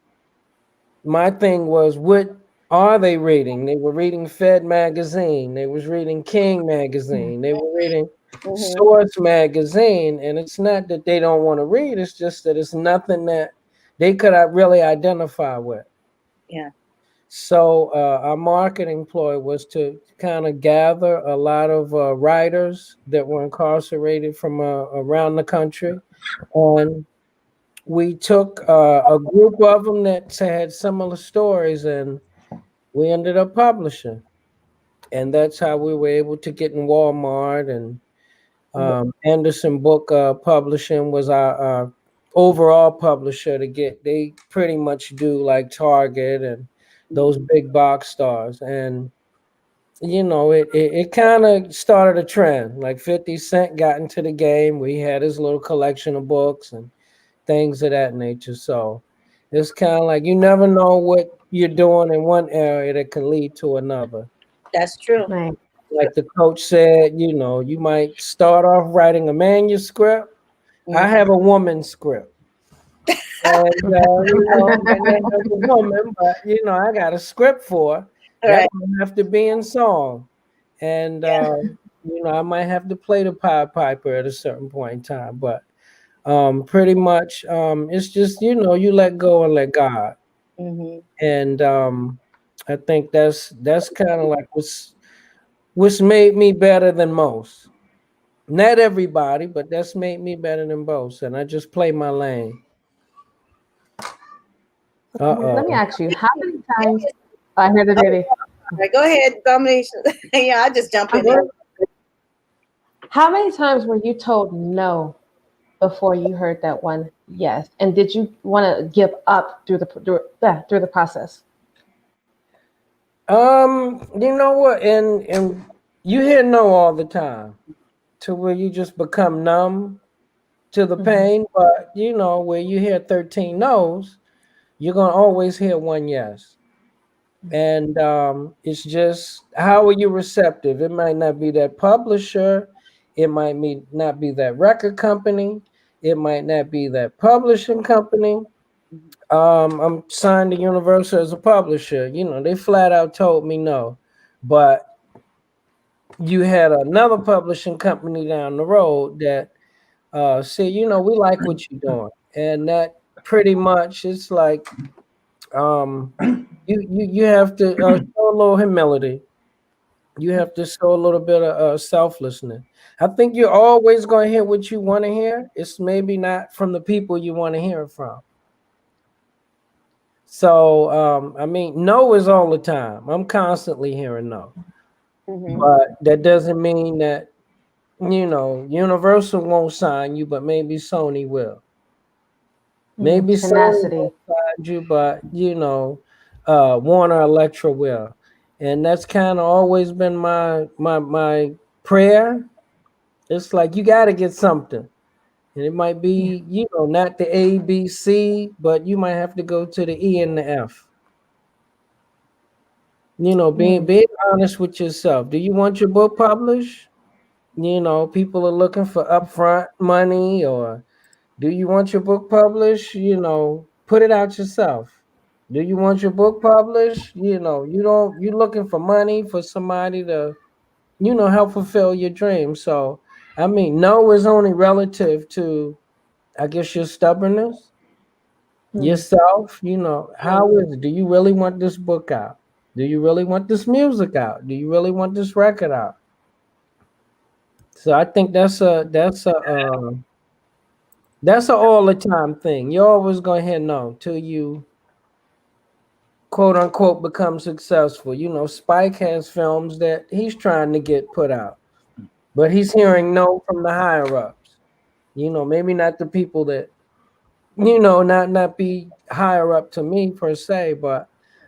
my thing was, what are they reading? They were reading Fed magazine, they was reading King magazine, they were reading mhm, Source magazine. And it's not that they don't want to read, it's just that it's nothing that they could really identify with. yeah. So our marketing ploy was to kind of gather a lot of writers that were incarcerated from around the country, and we took a group of them that had similar stories, and we ended up publishing. And that's how we were able to get in Walmart. And Anderson Book Publishing was our overall publisher to get. They pretty much do like Target and those Mhm. big box stores. And it kind of started a trend. Like 50 Cent got into the game. We had his little collection of books and things of that nature. So it's kind of like you never know what you're doing in one area that can lead to another. That's true. Right. Like the coach said, you might start off writing a manuscript. I Mm. have a woman script. And and then there's a woman, but I got a script for her. All That right. might have to be in song. And Yeah. I might have to play the Pied Piper at a certain point in time. But pretty much it's just, you let go and let God. Hmm. And I think that's kind of like what's made me better than most. Not everybody, but that's made me better than most. And I just play my lane. Let me Uh-oh. ask you, how many times? I heard it, Oh, baby. all right. Go ahead, Domination. Yeah, I just jump in there. How many times were you told no before you heard that one yes? And did you want to give up through the process? You know what? And you hear no all the time to where you just become numb to the Mhm. pain. But where you hear 13 no's, you're gonna always hear one yes. And it's just how are you receptive? It might not be that publisher, it might not be that record company, it might not be that publishing company. I'm signed to Universal as a publisher. They flat out told me no. But you had another publishing company down the road that said, we like what you're doing. And that pretty much it's like um you have to show a little humility. You have to show a little bit of selflessness. I think you're always going to hear what you want to hear. It's maybe not from the people you want to hear it from. So, I mean, no is all the time. I'm constantly hearing no. Hmm. But that doesn't mean that, Universal won't sign you, but maybe Sony will. Maybe Sony Tenacity. won't sign you, but, Warner Electra will. And that's kind of always been my prayer. It's like you got to get something. And it might Yeah. be, not the A, B, C, but you might have to go to the E and the F. Mm. Being honest with yourself. Do you want your book published? People are looking for upfront money, or do you want your book published? Put it out yourself. Do you want your book published? You're looking for money for somebody to, help fulfill your dream. So, I mean, no is only relative to, I guess, your stubbornness, Mm. yourself. How Hmm. is it? Do you really want this book out? Do you really want this music out? Do you really want this record out? So I think that's a all the time thing. You're always gonna hear no till you quote unquote become successful. Spike has films that he's trying to get put out, but he's hearing no from the higher ups. Maybe not the people that not be higher up to me per se, but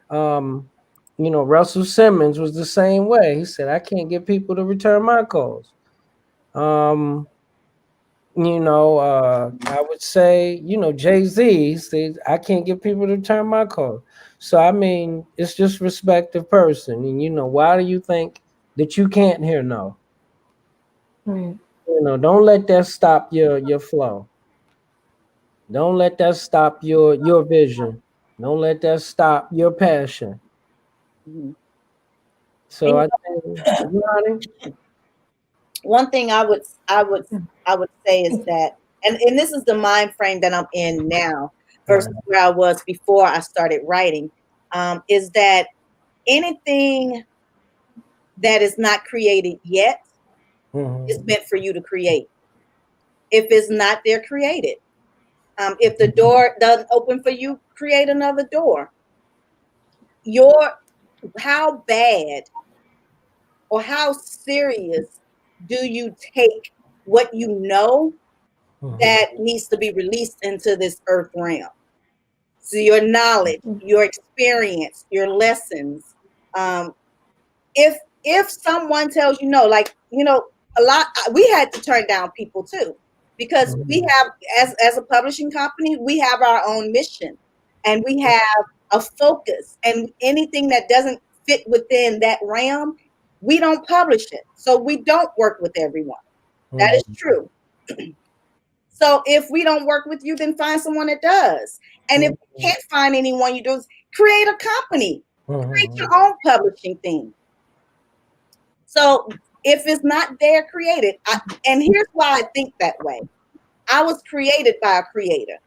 um, Russell Simmons was the same way. He said, I can't get people to return my calls. Um, I would say, Jay-Z says I can't get people to turn my code. So I mean, it's just respect the person. And why do you think that you can't hear no? Right. Don't let that stop your flow. Don't let that stop your vision. Don't let that stop your passion. Mhm. So And I think, honey. one thing I would say is that, and this is the mind frame that I'm in now versus where I was before I started writing, is that anything that is not created yet is Mhm. meant for you to create. If it's not there, create it. If the door doesn't open for you, create another door. Your How bad or how serious do you take what you know Mhm. that needs to be released into this earth realm? So your knowledge, your experience, your lessons. Um, if someone tells you no, like a lot, we had to turn down people too, because we Mhm. have, as a publishing company, we have our own mission, and we have a focus, and anything that doesn't fit within that realm, we don't publish it. So we don't work with everyone. That is Mhm. true. So if we don't work with you, then find someone that does. And if you Mhm. can't find anyone, you do create a company, create Mhm. your own publishing thing. So if it's not there, create it. And here's why I think that way. I was created by a creator.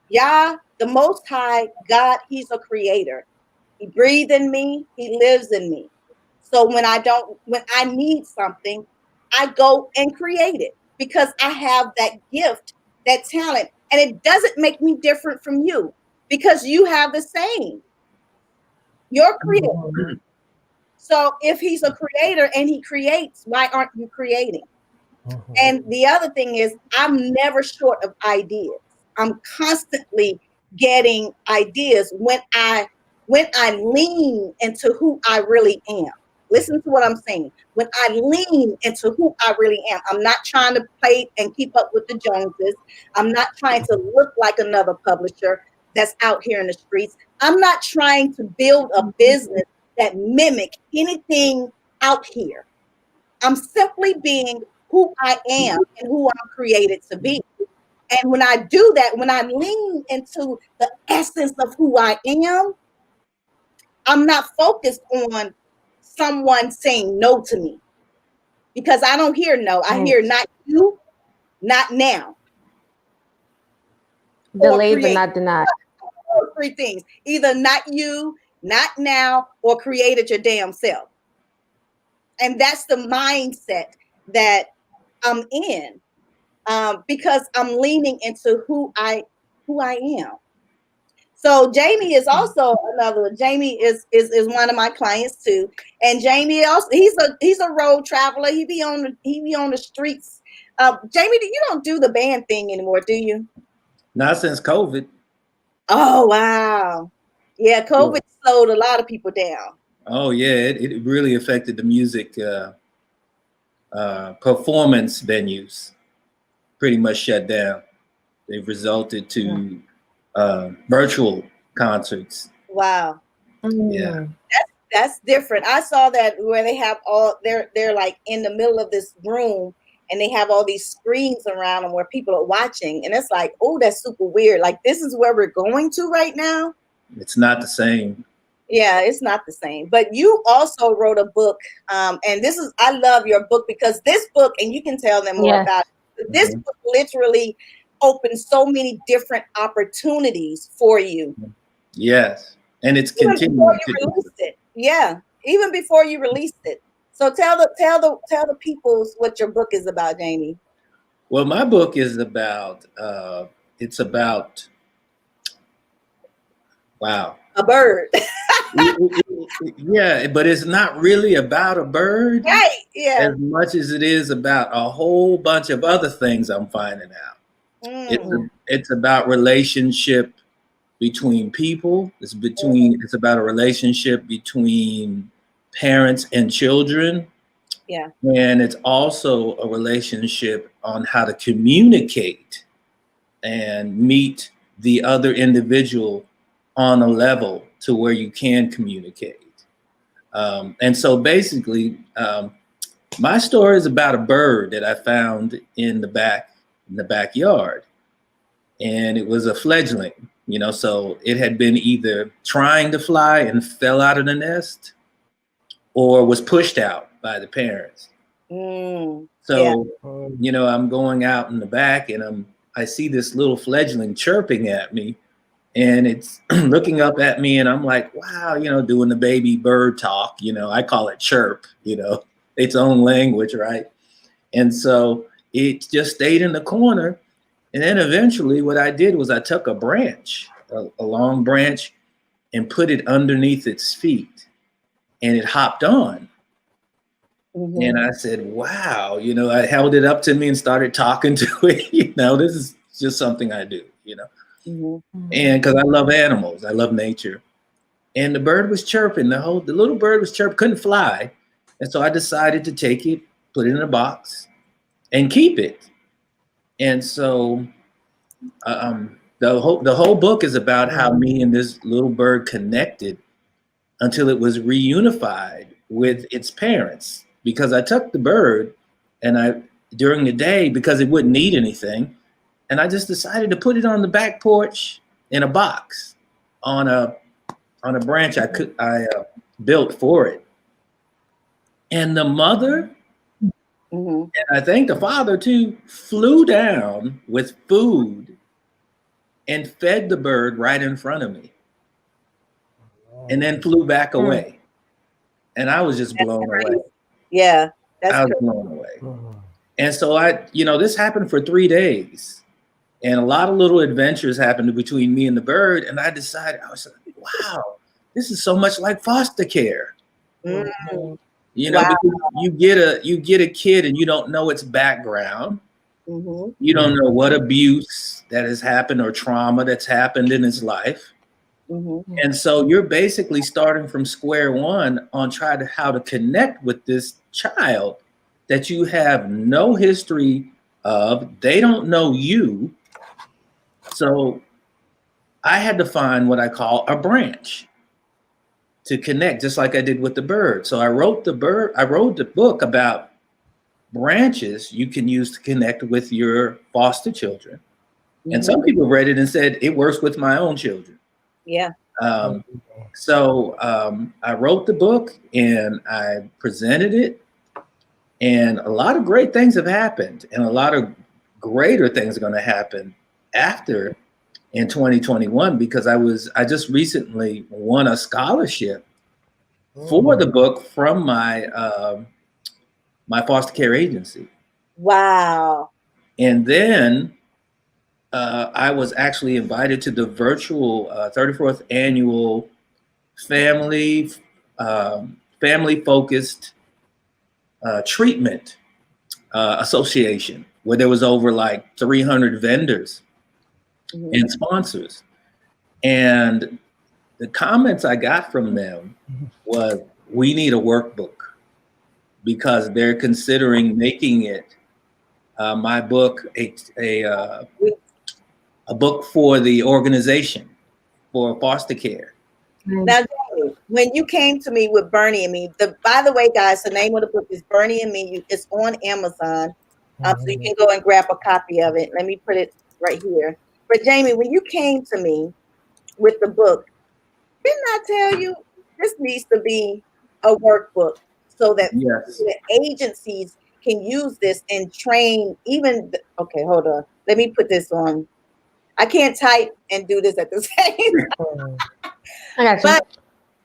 Yah, the Most High, God, He's a creator. He breathed in me. He lives in me. So when I need something, I go and create it because I have that gift, that talent. And it doesn't make me different from you because you have the same. You're creative. Mhm. So if he's a creator and he creates, why aren't you creating? Mhm. And the other thing is, I'm never short of ideas. I'm constantly getting ideas when I lean into who I really am. Listen to what I'm saying. When I lean into who I really am, I'm not trying to play and keep up with the Joneses. I'm not trying to look like another publisher that's out here in the streets. I'm not trying to build a business that mimic anything out here. I'm simply being who I am and who I'm created to be. And when I do that, when I lean into the essence of who I am, I'm not focused on someone saying no to me because I don't hear no. I Right. hear not you, not now, or Delayed but create. not denied. Three things: either not you, not now, or create it your damn self. And that's the mindset that I'm in, because I'm leaning into who I am. So Jamie is also another one. Jamie is one of my clients too. And Jamie also he's a road traveler. He be on the streets. Jamie, you don't do the band thing anymore, do you? Not since COVID. Oh wow. Yeah, Yeah. COVID slowed a lot of people down. Oh yeah, it really affected the music performance venues. Pretty much shut down. They've resulted to virtual concerts. Wow. Yeah, Mm. That's different. I saw that where they have they're like in the middle of this room and they have all these screens around them where people are watching, and it's like, oh, that's super weird. Like this is where we're going to right now. it's not the same. Yeah, it's not the same. But you also wrote a book, and I love your book because this book, and you can tell them more Yes. about it. This Mhm. book literally opens so many different opportunities for you, Yes, and it's even before continuing to you do so. released it. Yeah, even before you released it. So tell the peoples what your book is about, Jamie. Well, my book is about it's about wow. A bird. Yeah, but it's not really about a bird Right. Yeah. as much as it is about a whole bunch of other things I'm finding out. It's Mm. Yeah. it's about relationship between people. It's about a relationship between parents and children. Yeah. And it's also a relationship on how to communicate and meet the other individual on a level to where you can communicate. And so basically, my story is about a bird that I found in the backyard, and it was a fledgling. So it had been either trying to fly and fell out of the nest, or was pushed out by the parents. Yeah. So, I'm going out in the back, and I see this little fledgling chirping at me, and it's looking up at me, and I'm like, wow, doing the baby bird talk. I call it chirp. Its own language, right? And so it just stayed in the corner. And then eventually what I did was I took a branch, a long branch, and put it underneath its feet, and it hopped on. Mm-hmm. And I said, wow, I held it up to me and started talking to it. This is just something I do, Mm-hmm. And because I love animals, I love nature. And the bird was chirping, the little bird was chirping, couldn't fly. And so I decided to take it, put it in a box, and keep it. And so the whole book is about how me and this little bird connected until it was reunified with its parents. Because I took the bird and during the day, because it wouldn't eat anything, and I just decided to put it on the back porch in a box on a branch I built for it. And the mother, Mm-hmm. and I think the father too, flew down with food and fed the bird right in front of me, and then flew back away. And I was just blown away. Yeah, I was blown away. And so this happened for 3 days, and a lot of little adventures happened between me and the bird. And I decided, I was like, wow, this is so much like foster care. Mm-hmm. Because you get a kid and you don't know its background. Mm-hmm. You don't know what abuse that has happened or trauma that's happened in its life. Mm-hmm. And so you're basically starting from square one on how to connect with this child that you have no history of. They don't know you. So I had to find what I call a branch to connect, just like I did with the bird. So I wrote the book about branches you can use to connect with your foster children. Mm-hmm. And some people read it and said it works with my own children. Yeah. So I wrote the book and I presented it, and a lot of great things have happened, and a lot of greater things are going to happen after in 2021, because I just recently won a scholarship for the book from my my foster care agency. Wow. And then I was actually invited to the virtual 34th annual family focused treatment association, where there was over like 300 vendors and sponsors. And the comments I got from them was, we need a workbook, because they're considering making it my book a book for the organization for foster care. Now, when you came to me with Bernie and Me, by the way, guys, the name of the book is Bernie and Me. It's on Amazon, so you can go and grab a copy of it. Let me put it right here. But Jamie, when you came to me with the book, didn't I tell you this needs to be a workbook so that the agencies can use this and train okay, hold on. Let me put this on. I can't type and do this at the same time. I got you.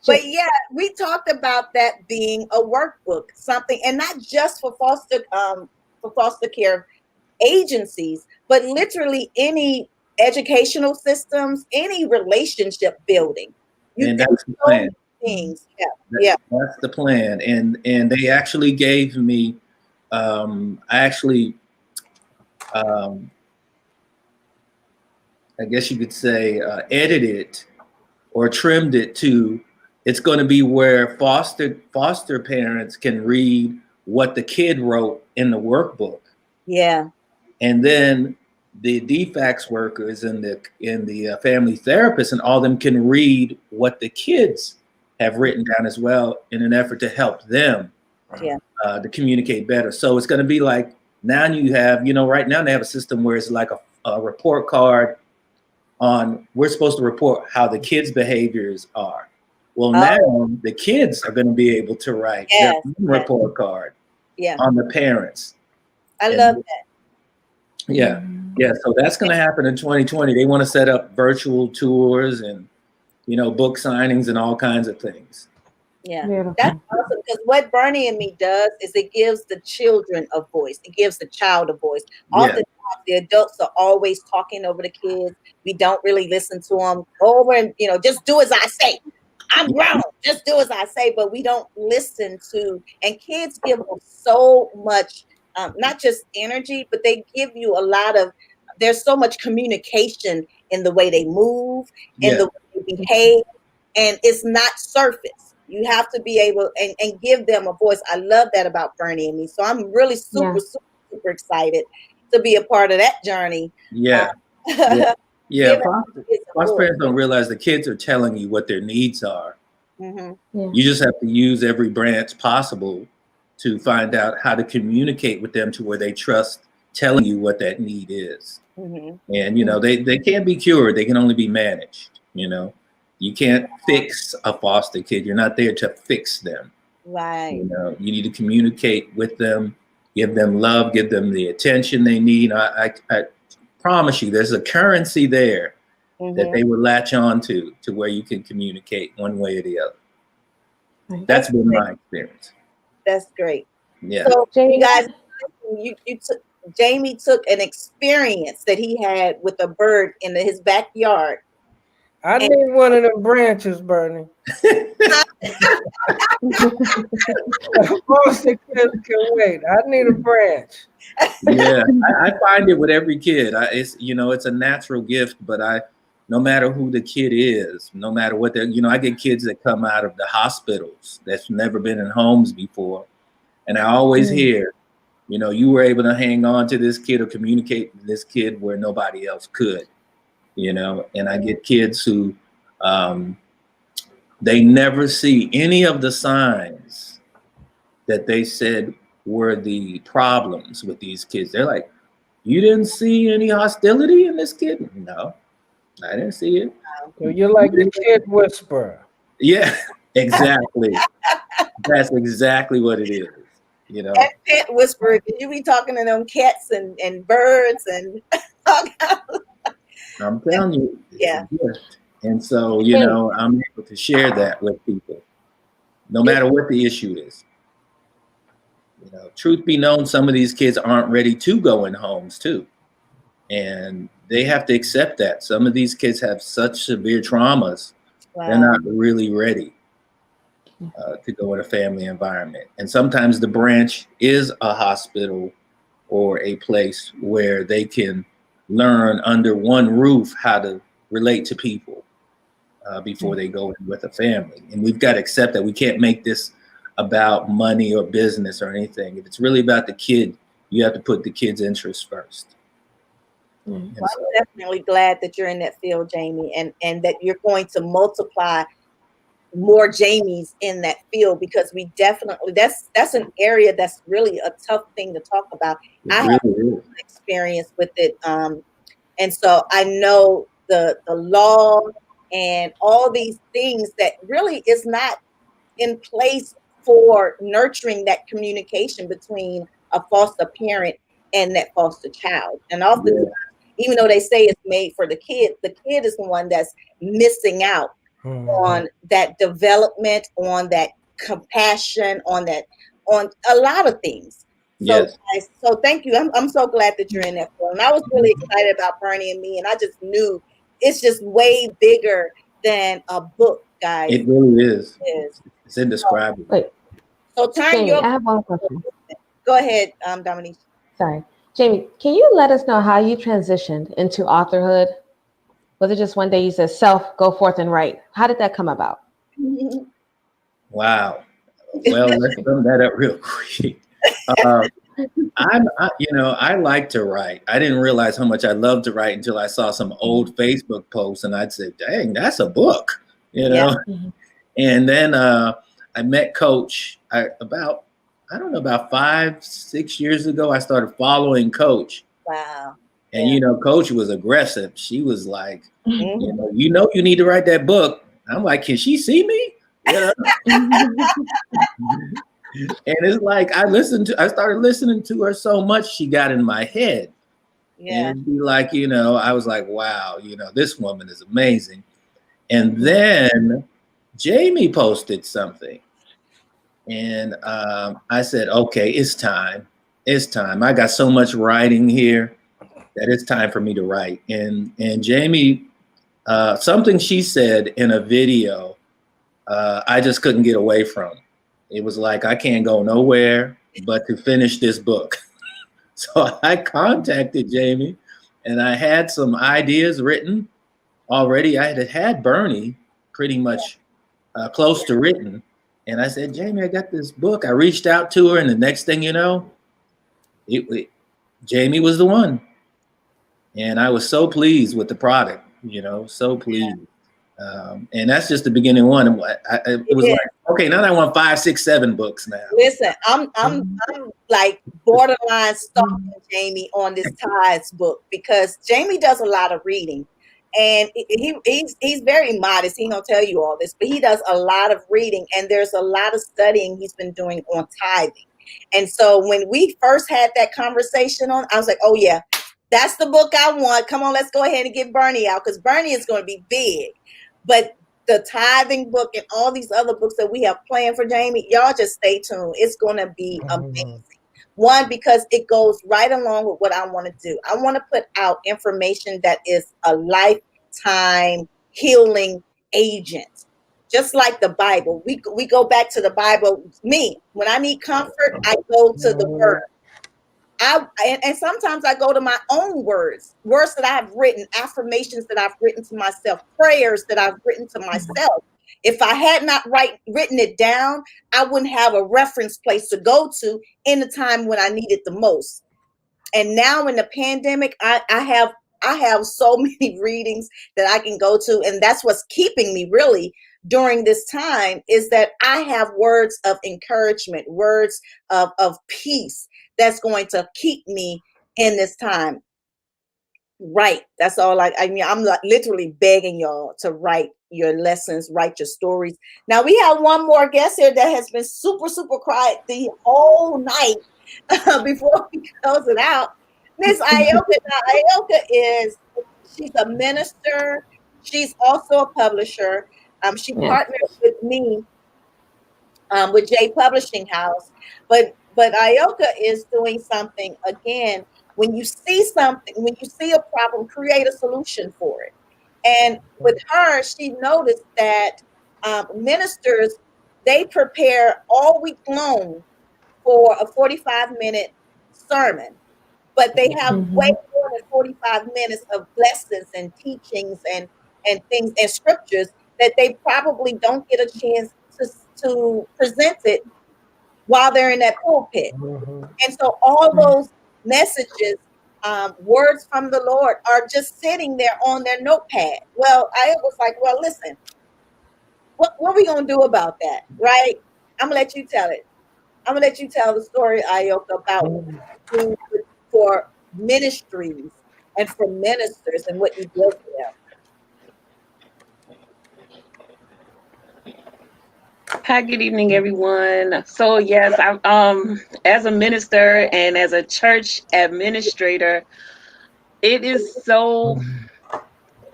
But yeah, we talked about that being a workbook, something, and not just for foster care agencies, but literally any educational systems, any relationship building. And that's the plan. Things. That's the plan. And they actually gave me, I guess you could say, edited or trimmed it to, it's going to be where foster parents can read what the kid wrote in the workbook. Yeah. And then the DFACS workers and the family therapists and all of them can read what the kids have written down as well in an effort to help them Yeah. to communicate better. So it's going to be like now you have, right now they have a system where it's like a report card on, we're supposed to report how the kids' behaviors are. Well, now the kids are going to be able to write their own report card on the parents. I love that. Yeah. Yeah. So that's going to happen in 2020. They want to set up virtual tours and, book signings and all kinds of things. Yeah. Beautiful. That's awesome, because what Bernie and Me does is it gives the children a voice. It gives the child a voice. Oftentimes the adults are always talking over the kids. We don't really listen to them. Over and, just do as I say. I'm grown. Just do as I say. But we don't listen to, and kids give them so much, not just energy, but they give you a lot of, there's so much communication in the way they move, in the way they behave, and it's not surface. You have to be able and give them a voice. I love that about Bernie and Me. So I'm really super excited to be a part of that journey. Yeah. Yeah. Most parents don't realize the kids are telling you what their needs are. Mm-hmm. You just have to use every branch possible to find out how to communicate with them to where they trust telling you what that need is. Mm-hmm. And, they can't be cured. They can only be managed. You can't fix a foster kid. You're not there to fix them. Right. You need to communicate with them, give them love, give them the attention they need. I promise you, there's a currency there that they would latch on to where you can communicate one way or the other. That's been my experience. That's great. Yeah. So you guys, Jamie took an experience that he had with a bird in his backyard. I need one of them branches, Bernie. Foster kids can wait. I need a branch. Yeah, I find it with every kid. It's a natural gift, but no matter who the kid is, no matter what they're, I get kids that come out of the hospitals that's never been in homes before. And I always hear, you were able to hang on to this kid or communicate with this kid where nobody else could, and I get kids who, they never see any of the signs that they said were the problems with these kids. They're like, you didn't see any hostility in this kid? No, I didn't see it. So you're like the kid whisperer. Yeah, exactly. That's exactly what it is. That pet whisperer, you be talking to them cats and birds and I'm telling you, yeah. And so, I'm able to share that with people, no matter what the issue is. Truth be known, some of these kids aren't ready to go in homes too. And they have to accept that. Some of these kids have such severe traumas, they're not really ready to go in a family environment. And sometimes the branch is a hospital or a place where they can learn under one roof how to relate to people before they go in with a family. And we've got to accept that we can't make this about money or business or anything. If it's really about the kid, you have to put the kid's interests first. Well, I'm definitely glad that you're in that field, Jamie, and that you're going to multiply more Jamies in that field, because we definitely, that's an area that's really a tough thing to talk about. I have experience with it, and so I know the law and all these things that really is not in place for nurturing that communication between a foster parent and that foster child. And often, even though they say it's made for the kid is the one that's missing out on that development, on that compassion, on a lot of things. So, so thank you. I'm so glad that you're in that field. And I was really excited about Bernie and Me, and I just knew it's just way bigger than a book, guys. It really is. It's indescribable. Wait. So Jamie, I have one question. Go ahead, Dominique. Sorry. Jamie, can you let us know how you transitioned into authorhood? Was it just one day you said, self, go forth and write? How did that come about? Wow. Well, let's sum that up real quick. Uh, I like to write. I didn't realize how much I love to write until I saw some old Facebook posts, and I'd say, "Dang, that's a book," you Yeah. know. And then I met Coach about, I don't know, about 5, 6 years ago. I started following Coach, Wow. and Yeah. Coach was aggressive. She was like, Mhm. you need to write that book. I'm like, can she see me? And it's like I started listening to her so much, she got in my head. And Yeah. it'd be like, I was like, wow, this woman is amazing. And then Jamie posted something. And I said, okay, it's time. It's time. I got so much writing here that it's time for me to write. And Jamie, something she said in a video, I just couldn't get away from. It was like, I can't go nowhere but to finish this book. So I contacted Jamie, and I had some ideas written already. I had Bernie pretty much close to written. And I said, Jamie, I got this book. I reached out to her, and the next thing you know, Jamie was the one. And I was so pleased with the product, so pleased. And that's just the beginning one. It was Yeah. like, okay, now I want 5, 6, 7 books now. Listen, I'm like borderline stalking Jamie on this Tides book because Jamie does a lot of reading, and he's very modest. He don't tell you all this, but he does a lot of reading, and there's a lot of studying he's been doing on tithing. And so when we first had that conversation I was like, oh yeah, that's the book I want. Come on, let's go ahead and get Bernie out because Bernie is going to be big. But the tithing book and all these other books that we have planned for Jamie, y'all just stay tuned. It's going to be amazing. One, because it goes right along with what I want to do. I want to put out information that is a lifetime healing agent. Just like the Bible. We go back to the Bible. Me, when I need comfort, I go to the word. And sometimes I go to my own words that I've written, affirmations that I've written to myself, prayers that I've written to myself. If I had not written it down, I wouldn't have a reference place to go to in the time when I need it the most. And now in the pandemic, I have so many readings that I can go to, and that's what's keeping me really during this time is that I have words of encouragement, words of peace that's going to keep me in this time. Right. That's all I mean, I'm like literally begging y'all to write your lessons, write your stories. Now we have one more guest here that has been super, super quiet the whole night before we close it out. Miss Ioka. Now, she's a minister. She's also a publisher. She partnered with me with J Publishing House. But Ioka is doing something again. When you see something, when you see a problem, create a solution for it. And with her, she noticed that ministers, they prepare all week long for a 45-minute sermon, but they have way more than 45 minutes of lessons and teachings and things and scriptures that they probably don't get a chance to present it while they're in that pulpit. And so all those messages, words from the Lord are just sitting there on their notepad. Well, I was like, well, listen, what are we going to do about that? Right? I'm going to let you tell it. I'm going to let you tell the story, Ioka, about for ministries and for ministers and what you did for them. Hi, good evening, everyone. So yes, I as a minister and as a church administrator, it is so,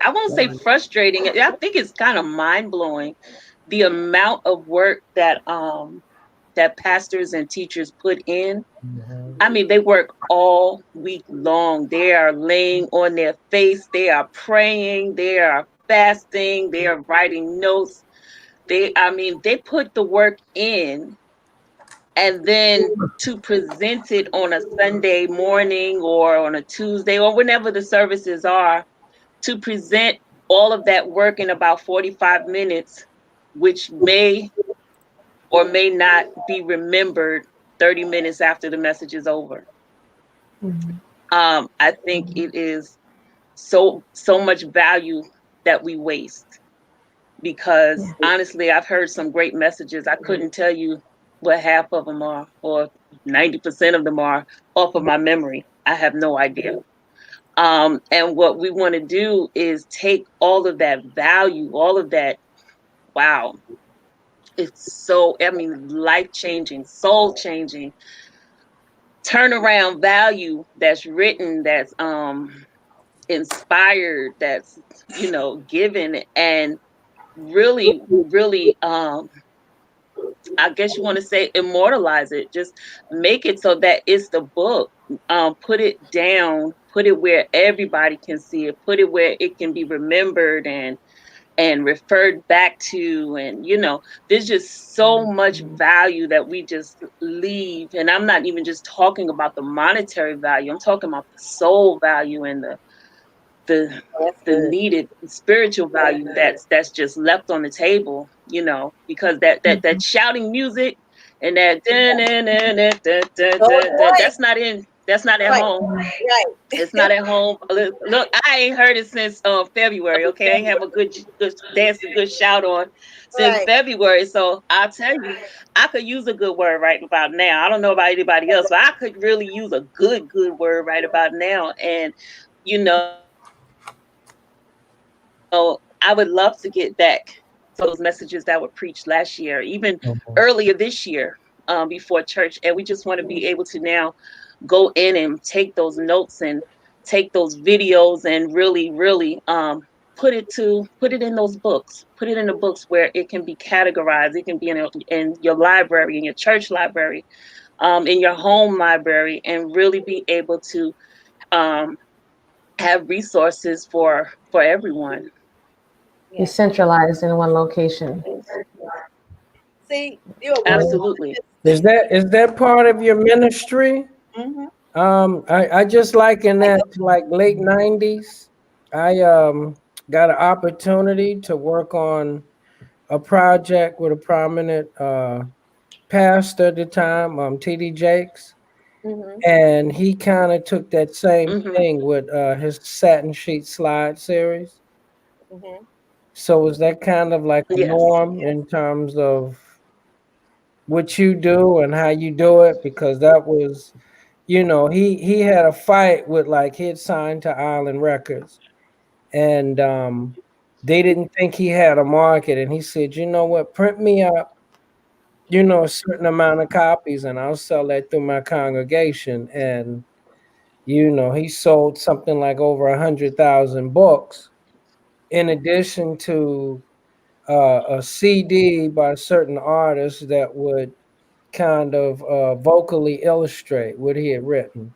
I won't say frustrating. I think it's kind of mind-blowing the amount of work that pastors and teachers put in. I mean, they work all week long. They are laying on their face, they are praying, they are fasting, they are writing notes. They put the work in, and then to present it on a Sunday morning or on a Tuesday or whenever the services are, to present all of that work in about 45 minutes, which may or may not be remembered 30 minutes after the message is over. Mhm. I think it is so much value that we waste, because Yeah. honestly, I've heard some great messages. I couldn't tell you what half of them are, or 90% of them are, off of my memory. I have no idea. And what we want to do is take all of that value, all of that, wow, it's so, I mean, life changing, soul changing, turnaround value that's written, that's inspired, that's, given, and really, really, I guess you want to say immortalize it. Just make it so that it's the book. Put it down, put it where everybody can see it, put it where it can be remembered and referred back to. And there's just so much value that we just leave. And I'm not even just talking about the monetary value. I'm talking about the soul value and the That's the good. needed spiritual value that's just left on the table, because that shouting music and that dun, dun, dun, dun, dun, dun, Oh dun, dun, boy. that's not at Right, home. right, It's not at home. Look, I ain't heard it since February. Okay, I ain't have a good dance, a good shout on since right. February. So I'll tell you, I could use a good word right about now. I don't know about anybody else, but I could really use a good word right about now. And you know, I would love to get back some of those messages that were preached last year, even earlier this year, before church. And we just want to be able to now go in and take those notes and take those videos and really put it in those books, put it in the books where it can be categorized. It can be in your library, in your church library, in your home library, and really be able to um, have resources for everyone. Be Yeah. centralized in one location. See, you're a word. Mhm. Absolutely. Is that part of your ministry? Mm-hmm. I just liken that to like late '90s. I got an opportunity to work on a project with a prominent pastor at the time, T.D. Jakes, Mm-hmm. and he kind of took that same Hmm. thing with his satin sheet slide series. Mm-hmm. So was that kind of like a Yes. norm in terms of what you do and how you do it? Because that was, he had a fight with like he had signed to Island Records, and they didn't think he had a market, and he said, you know what, print me up, a certain amount of copies, and I'll sell that through my congregation. And he sold something like over 100,000 books, in addition to a CD by certain artists that would kind of vocally illustrate what he had written.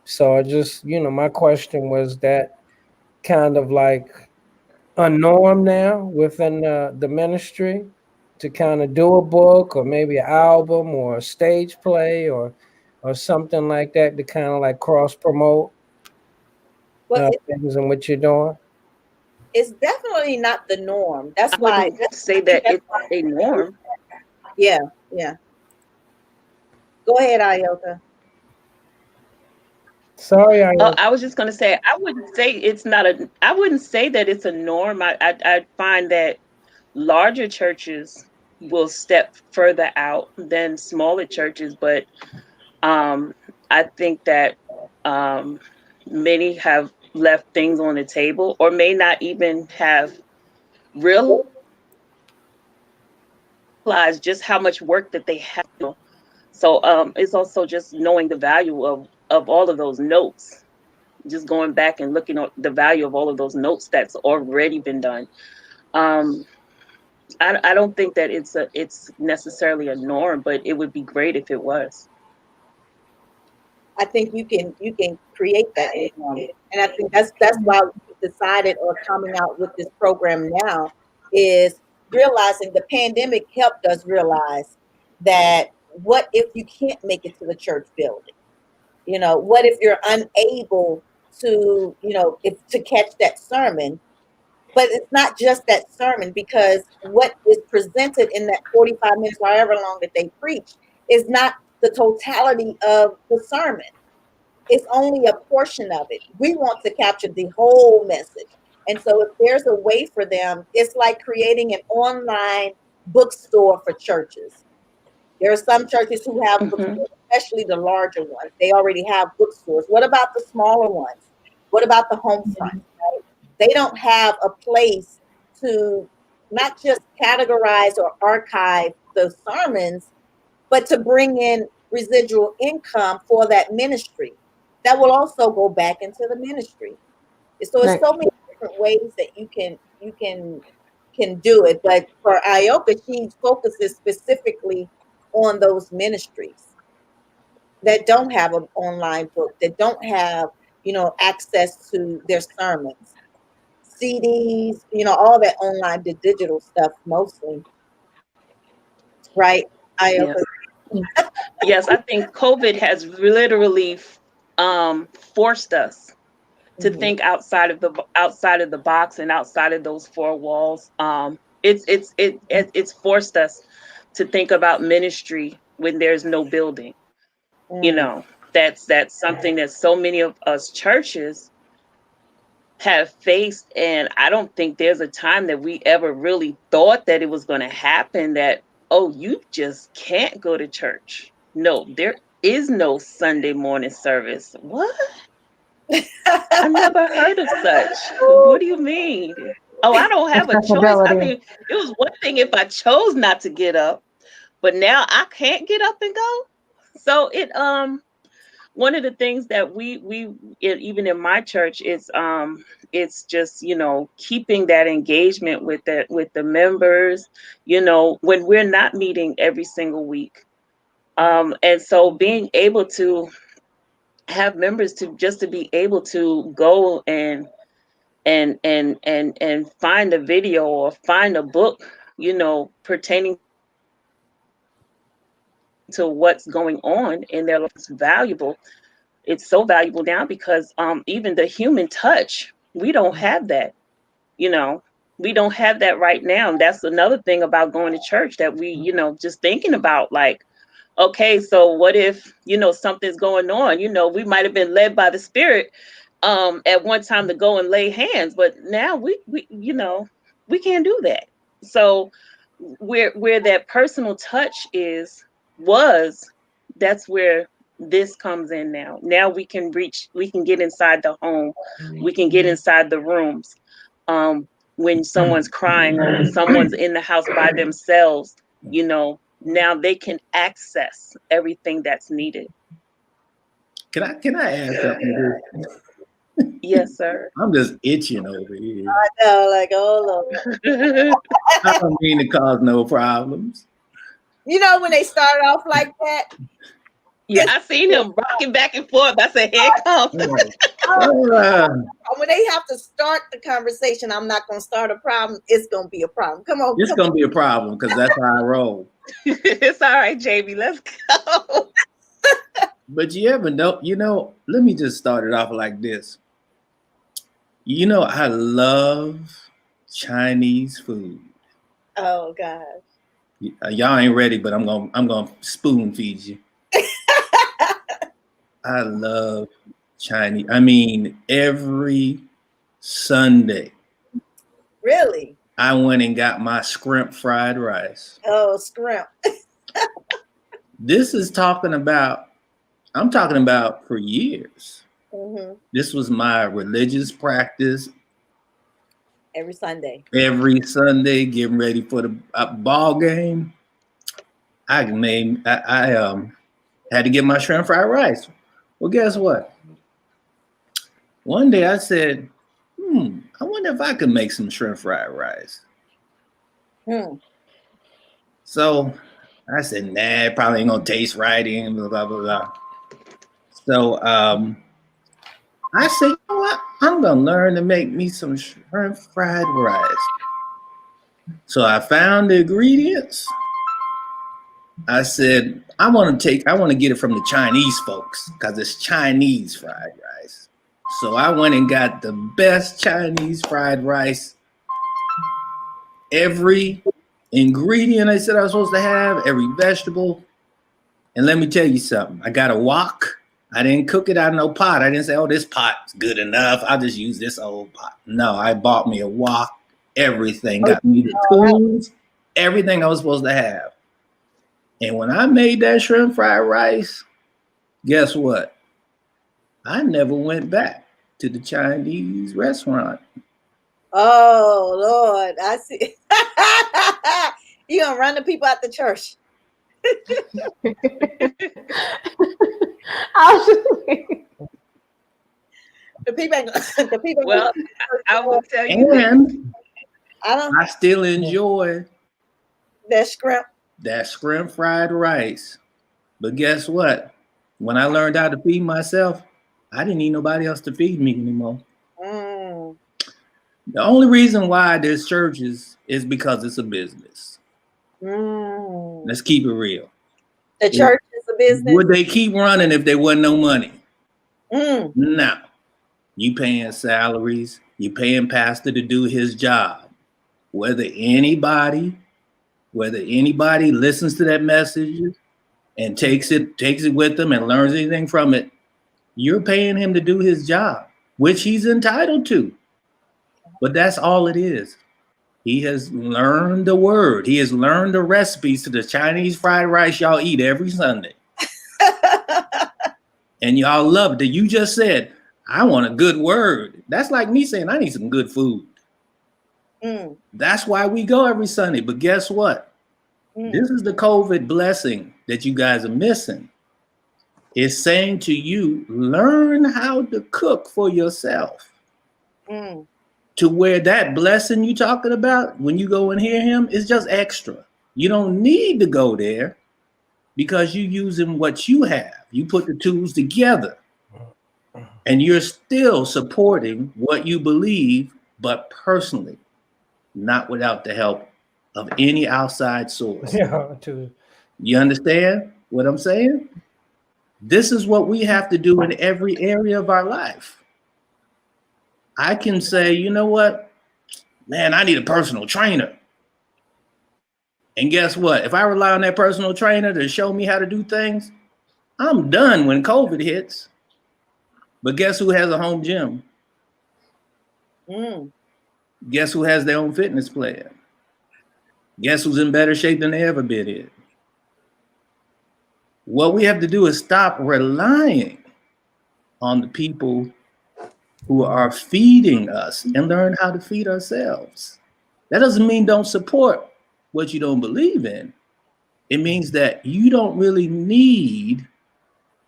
So I just, my question was that kind of like a norm now within the ministry to kind of do a book or maybe an album or a stage play or something like that to kind of like cross promote Well, things and what you're doing. it's definitely not the norm. I That's why. wouldn't say I think that that's it's why. a norm. Yeah, yeah. Go ahead, Ayota. Sorry, I I was just gonna say I wouldn't say it's not a. I wouldn't say that it's a norm. I find that larger churches will step further out than smaller churches, but um, I think that um, many have left things on the table, or may not even have realized just how much work that they have to do. So it's also just knowing the value of all of those notes, just going back and looking at the value of all of those notes that's already been done. Um, I don't think that it's necessarily a norm, but it would be great if it was. I think you can create that norm, and I think that's why we decided or coming out with this program now is realizing the pandemic helped us realize that what if you can't make it to the church building? What if you're unable to, if to catch that sermon? But it's not just that sermon, because what is presented in that 45 minutes, however long that they preach, is not the totality of the sermon. It's only a portion of it. We want to capture the whole message. And so if there's a way for them, it's like creating an online bookstore for churches. There are some churches who have bookstores, especially the larger ones. They already have bookstores. What about the smaller ones? What about the home front? Right? They don't have a place to not just categorize or archive the sermons, but to bring in residual income for that ministry that will also go back into the ministry. So it's Right. so many different ways that you can do it. But for Ioka, she focuses specifically on those ministries that don't have an online book, that don't have, access to their sermons, CDs, all that online, the digital stuff mostly. Right, Ioka? Yes. Yes, I think COVID has literally forced us to Mhm. think outside of the box and outside of those four walls. It's forced us to think about ministry when there's no building. You Mm. know, that's something that so many of us churches have faced, and I don't think there's a time that we ever really thought that it was going to happen, that, oh, you just can't go to church. No, there is no Sunday morning service. What? I never heard of such. What do you mean? Oh, I don't have a choice. I Accessibility. mean, it was one thing if I chose not to get up, but now I can't get up and go. So one of the things that even in my church is it's just, keeping that engagement with the members, when we're not meeting every single week. And so being able to have members to be able to go and find a video or find a book, pertaining to what's going on in their life is valuable. It's so valuable now because even the human touch, we don't have that. You know, we don't have that right now. And that's another thing about going to church that we, just thinking about, like, okay, so what if, something's going on? We might have been led by the Spirit at one time to go and lay hands, but now we can't do that. So where that personal touch was, that's where this comes in now. Now we can get inside the home, we can get inside the rooms. When someone's crying or when someone's in the house by themselves, now they can access everything that's needed. Can I add something? Yes, sir. I'm just itching over here. I know, like, oh Lord. I don't mean to cause no problems. When they start off like that, Yeah, I seen him rocking back and forth. I said, here it comes. when they have to start the conversation, I'm not going to start a problem. It's going to be a problem. Come on. It's gonna be a problem because that's how I roll. It's all right, JB. Let's go. But you ever know, let me just start it off like this. I love Chinese food. Oh gosh. Y'all ain't ready, but I'm gonna spoon feed you. I love Chinese. I mean, every Sunday. Really? I went and got my scrimp fried rice. Oh, scrimp. This is I'm talking about for years. Mm-hmm. This was my religious practice. Every Sunday. Every Sunday, getting ready for the ball game. I had to get my shrimp fried rice. Well, guess what? One day I said, I wonder if I could make some shrimp fried rice. So I said, nah, it probably ain't gonna taste right and blah, blah, blah, blah. So I said, you know what? I'm gonna learn to make me some shrimp fried rice. So I found the ingredients. I said, I want to get it from the Chinese folks because it's Chinese fried rice. So I went and got the best Chinese fried rice. Every ingredient I said I was supposed to have, every vegetable. And let me tell you something. I got a wok. I didn't cook it out of no pot. I didn't say, oh, this pot's good enough. I'll just use this old pot. No, I bought me a wok, everything, got me the tools, everything I was supposed to have. And when I made that shrimp fried rice, guess what? I never went back to the Chinese restaurant. Oh Lord, I see. You gonna run the people out the church? I was just The people, the people. Well, I will tell you this. And I don't. I still enjoy That shrimp. that shrimp fried rice. But guess what? When I learned how to feed myself, I didn't need nobody else to feed me anymore. Mm, The only reason why there's churches is because it's a business. mm. Let's keep it real. The church is a business. Would they keep running if there wasn't no money? Mm. No. You paying salaries, you paying pastor to do his job. Whether anybody listens to that message and takes it with them and learns anything from it, you're paying him to do his job, which he's entitled to. But that's all it is. He has learned the word. He has learned the recipes to the Chinese fried rice y'all eat every Sunday. And y'all love it. You just said, I want a good word. That's like me saying, I need some good food. Mm. That's why we go every Sunday. But guess what? This is the COVID blessing that you guys are missing. It's saying to you, learn how to cook for yourself. Mm. To where that blessing you talking about, when you go and hear him, is just extra. You don't need to go there because you're using what you have. You put the tools together and you're still supporting what you believe, but personally, not without the help of any outside source. Yeah, You understand what I'm saying? This is what we have to do in every area of our life. I can say, you know what? Man, I need a personal trainer. And guess what? If I rely on that personal trainer to show me how to do things, I'm done when COVID hits. But guess who has a home gym? Mm. Guess who has their own fitness plan? Guess who's in better shape than they ever been in? What we have to do is stop relying on the people who are feeding us and learn how to feed ourselves. That doesn't mean don't support what you don't believe in. It means that you don't really need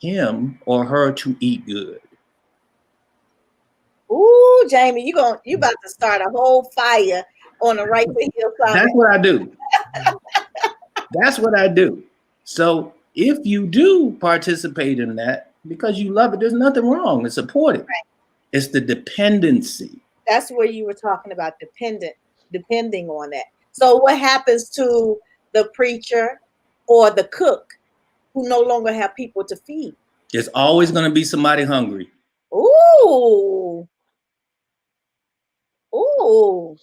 him or her to eat good. Ooh, Jamie, you about to start a whole fire on the right to heal side. That's what I do. That's what I do. So if you do participate in that because you love it, there's nothing wrong. It's supportive. Right. It's the dependency. That's where you were talking about depending on that. So what happens to the preacher or the cook who no longer have people to feed? There's always going to be somebody hungry. Ooh. Ooh.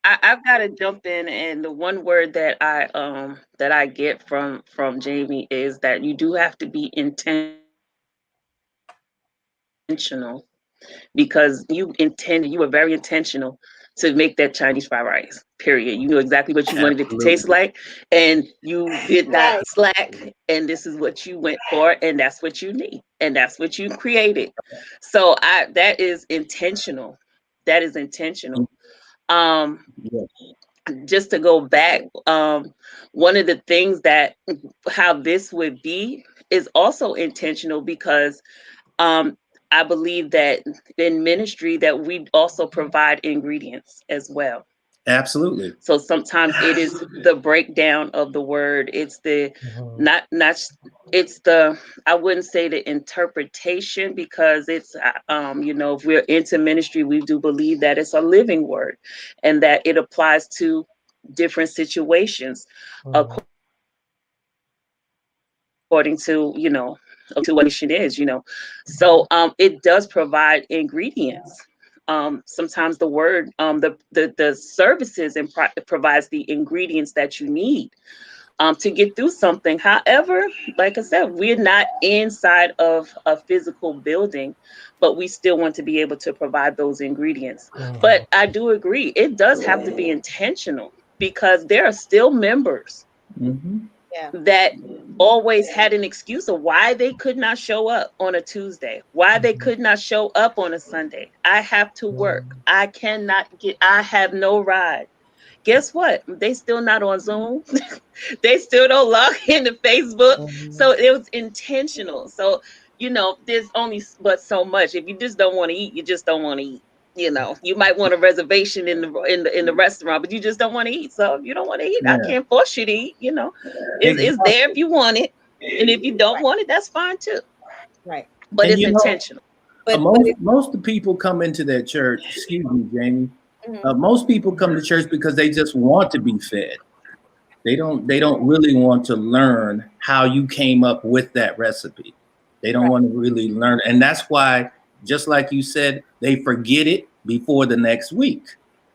I've got to jump in, and the one word that I get from Jamie is that you do have to be intentional, because you were very intentional to make that Chinese fried rice. Period. You knew exactly what you wanted it to taste like, and you did not slack. And this is what you went for, and that's what you need, and that's what you created. So that is intentional. That is intentional. Just to go back, one of the things that how this would be is also intentional, because I believe that in ministry that we also provide ingredients as well. Absolutely. So sometimes it is the breakdown of the word. It's the it's the, I wouldn't say the interpretation, because it's if we're into ministry, we do believe that it's a living word and that it applies to different situations according to to what mission is. So it does provide ingredients. Sometimes the word the services and provides the ingredients that you need. to get through something. However, like I said, we're not inside of a physical building, but we still want to be able to provide those ingredients. But I do agree, it does have to be intentional, because there are still members Mhm. Yeah. that always had an excuse of why they could not show up on a Tuesday, why they could not show up on a Sunday. I have to work. I have no ride. Guess what? They still not on Zoom. They still don't log into Facebook. So it was intentional. So, there's only but so much. If you just don't want to eat, you just don't want to eat. You might want a reservation in the restaurant, but you just don't want to eat. So if you don't want to eat, I Yeah. can't force you to eat. It's Exactly. there if you want it. And if you don't Right. want it, that's fine too. Right. But And it's intentional. But most of the people come into that church. Excuse me, Jamie. Mhm. Most people come to church because they just want to be fed. They don't really want to learn how you came up with that recipe. They don't Right. want to really learn, and that's why, just like you said, they forget it before the next week.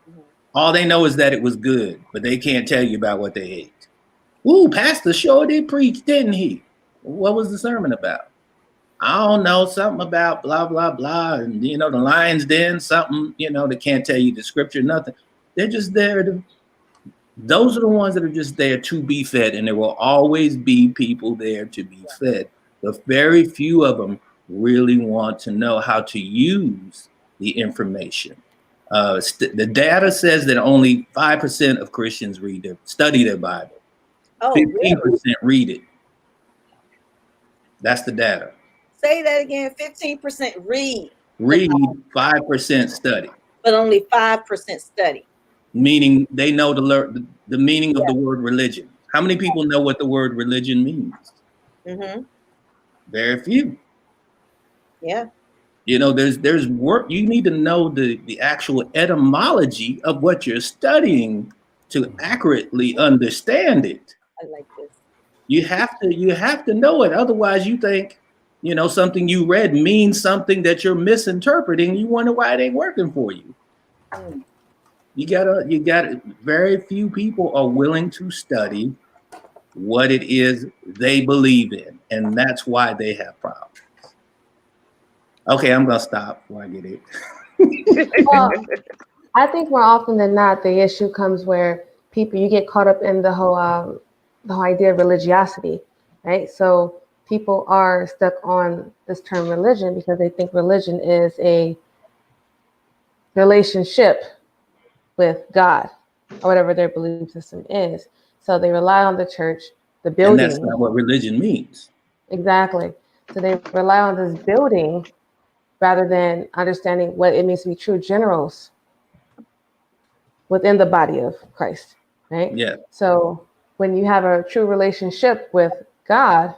Mhm. All they know is that it was good, but they can't tell you about what they ate. Ooh, Pastor sure did preach, didn't he? What was the sermon about? I don't know, something about blah, blah, blah. And, the lion's den, something, they can't tell you the scripture, nothing. They're just there those are the ones that are just there to be fed. And there will always be people there to be fed. The very few of them really want to know how to use the information. The data says that only 5% of Christians study their Bible. Oh, really? 15% read it. That's the data. Say that again. 15% read the Read, Bible, 5% study, but only 5% study. meaning they know the meaning of Yeah. the word religion. How many people know what the word religion means? Mm-hmm. Very few. Yeah. There's work. You need to know the actual etymology of what you're studying to accurately understand it. I like this. You have to know it. Otherwise, you think something you read means something that you're misinterpreting. You wonder why it ain't working for you. Mm. You gotta. Very few people are willing to study what it is they believe in, and that's why they have problems. Okay, I'm gonna stop before I get it. Well, I think more often than not, the issue comes where you get caught up in the whole idea of religiosity, right? So people are stuck on this term religion because they think religion is a relationship with God or whatever their belief system is. So they rely on the church, the And that's building. not what religion means. Exactly. So they rely on this building rather than understanding what it means to be true generals within the body of Christ, right? Yeah, So when you have a true relationship with God,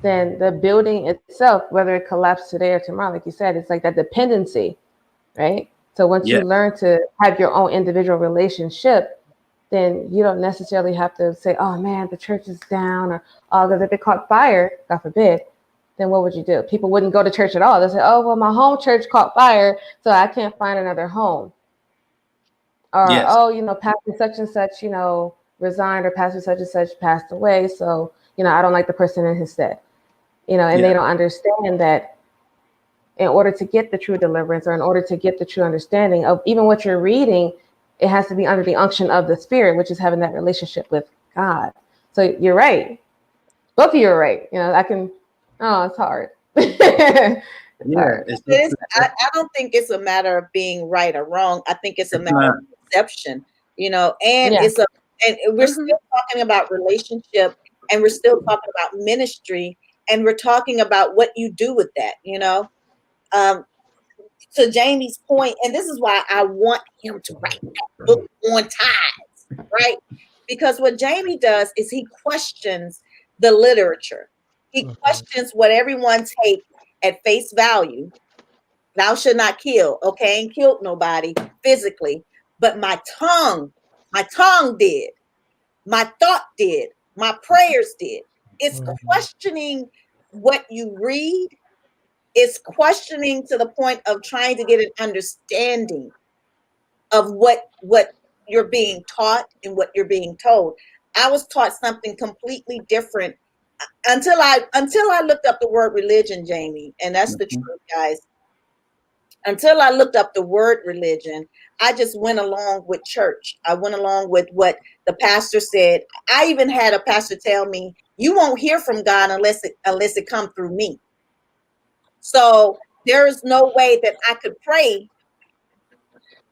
then the building itself, whether it collapses today or tomorrow, like you said, it's like that dependency, right? So once you yeah, learn to have your own individual relationship, then you don't necessarily have to say, oh man, the church is down, or oh, because if it caught fire, God forbid, then what would you do? People wouldn't go to church at all. They say, oh, well, my home church caught fire, so I can't find another home. Or, yes, oh, pastor such and such, resigned, or pastor such and such passed away, so, I don't like the person in his stead. And yeah, they don't understand that in order to get the true deliverance, or in order to get the true understanding of even what you're reading, it has to be under the unction of the Spirit, which is having that relationship with God. So you're right. Both of you are right. It's hard. It's yeah. hard. I don't think it's a matter of being right or wrong. I think it's a It's matter not. of perception, and Yeah. and we're Mhm. still talking about relationship, and we're still talking about ministry, and we're talking about what you do with that. Um, to Jamie's point, and this is why I want him to write that book on tithes, right? Because what Jamie does is he questions the literature. He questions what everyone takes at face value. Thou should not kill. Okay, ain't killed nobody physically, but my tongue did, my thought did, my prayers did. It's questioning what you read. It's questioning to the point of trying to get an understanding of what you're being taught and what you're being told. I was taught something completely different until I looked up the word religion, Jamie, and that's the truth, guys. Until I looked up the word religion, I just went along with church. I went along with what the pastor said. I even had a pastor tell me, "You won't hear from God unless it comes through me." So there is no way that I could pray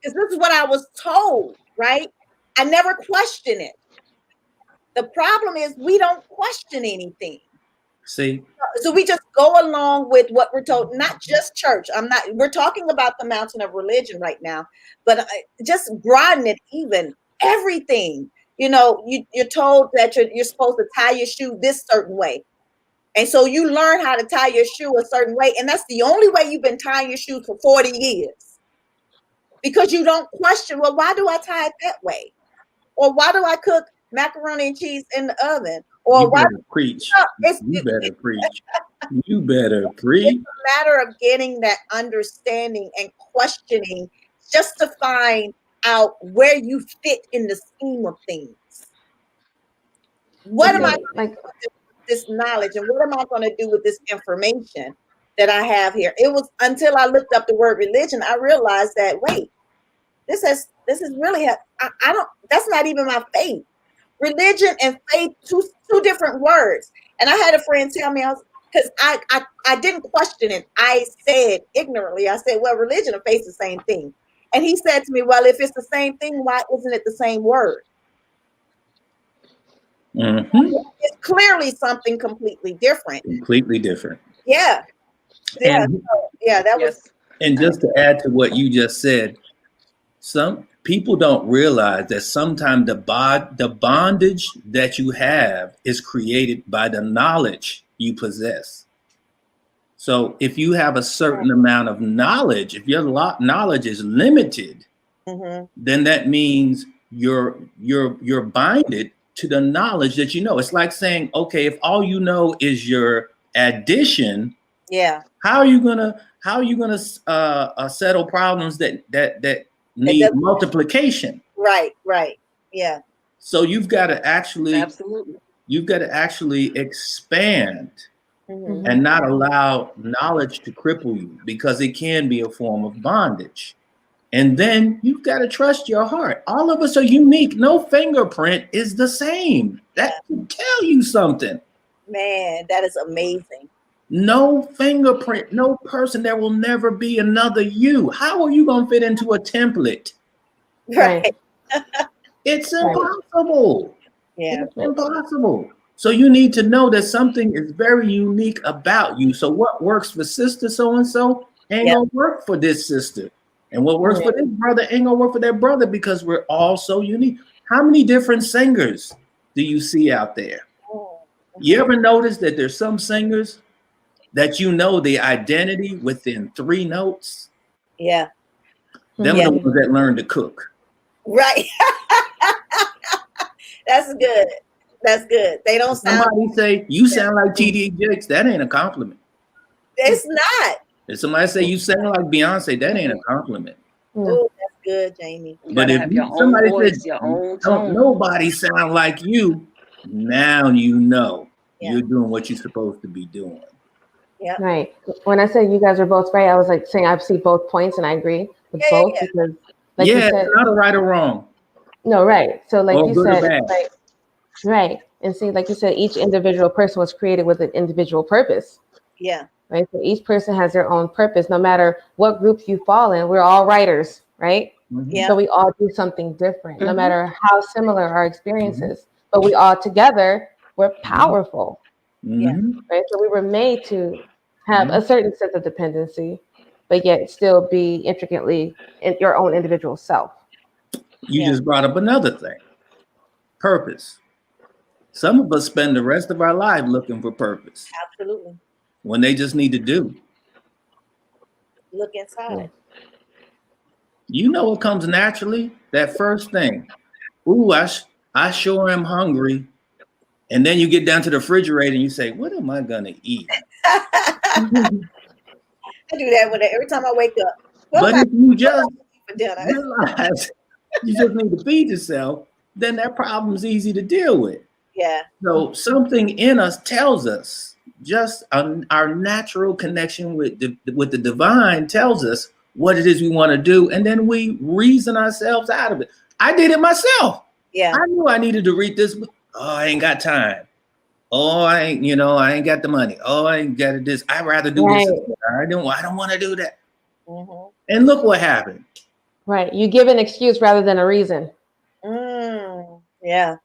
because this is what I was told, right? I never question it. The problem is we don't question anything. See, So we just go along with what we're told, not just church. We're talking about the mountain of religion right now, but just broaden it even everything. You're told that you're supposed to tie your shoe this certain way. And so you learn how to tie your shoe a certain way. And that's the only way you've been tying your shoes for 40 years. Because you don't question, well, why do I tie it that way? Or why do I cook macaroni and cheese in the oven? Or you why better preach. You better preach. You better it's preach. a matter of getting that understanding and questioning just to find out where you fit in the scheme of things. What am I going to do with this knowledge, and what am I going to do with this information that I have here? It was until I looked up the word religion, I realized that wait, this is really I don't. That's not even my faith. Religion and faith, two different words. And I had a friend tell me, because I didn't question it. I said ignorantly, I said, well, religion and faith is the same thing. And he said to me, well, if it's the same thing, why isn't it the same word? It's clearly something completely different. Completely different. Yeah. Yeah. And, that was. And just to add to what you just said, some people don't realize that sometimes the bondage that you have is created by the knowledge you possess. So if you have a certain amount of knowledge, if your knowledge is limited, then that means you're binded to the knowledge that you know. It's like saying, okay, if all you know is your addition, how are you gonna settle problems that need multiplication? Right. Yeah. So you've got to actually expand and not allow knowledge to cripple you, because it can be a form of bondage. And then you've got to trust your heart. All of us are unique. No fingerprint is the same. That should tell you something. Man, that is amazing. No fingerprint, no person. There will never be another you. How are you going to fit into a template? Right. It's impossible. Yeah. It's impossible. So you need to know that something is very unique about you. So what works for sister so-and-so ain't gonna work for this sister. And what works for this brother ain't gonna work for that brother, because we're all so unique. How many different singers do you see out there? You ever notice that there's some singers that you know the identity within 3 notes? Yeah. Them are the ones that learn to cook. Right. That's good. That's good. They don't sound. Somebody say you sound like T.D. Jakes. That ain't a compliment. It's not. If somebody say you sound like Beyonce, that ain't a compliment. Oh, that's good, Jamie. But if somebody says don't nobody sound like you, now you know you're doing what you're supposed to be doing. Yeah. Right. When I said you guys are both right, I was like saying I see both points and I agree with both because, like you said, it's not a right or wrong. No, right. So, like or you good said, or bad. like, right. And see, like you said, each individual person was created with an individual purpose. Yeah. Right. So each person has their own purpose. No matter what group you fall in, we're all writers, right? Yeah. So we all do something different, no matter how similar our experiences. But we all together, we're powerful. Right. So we were made to have a certain sense of dependency, but yet still be intricately in your own individual self. You just brought up another thing. Purpose. Some of us spend the rest of our life looking for purpose. Absolutely. When they just need to do. Look inside. You know what comes naturally? That first thing. Ooh, I sure am hungry. And then you get down to the refrigerator and you say, what am I going to eat? I do that every time I wake up. But if you just realize you just need to feed yourself, then that problem's easy to deal with. Yeah. So something in us tells us, just our natural connection with the divine tells us what it is we want to do, and then we reason ourselves out of it. I did it myself. Yeah. I knew I needed to read this book. Oh, I ain't got time. Oh, I ain't got the money. Oh, I ain't got this. I'd rather do this. I don't want to do that. Mm-hmm. And look what happened. Right. You give an excuse rather than a reason. Yeah.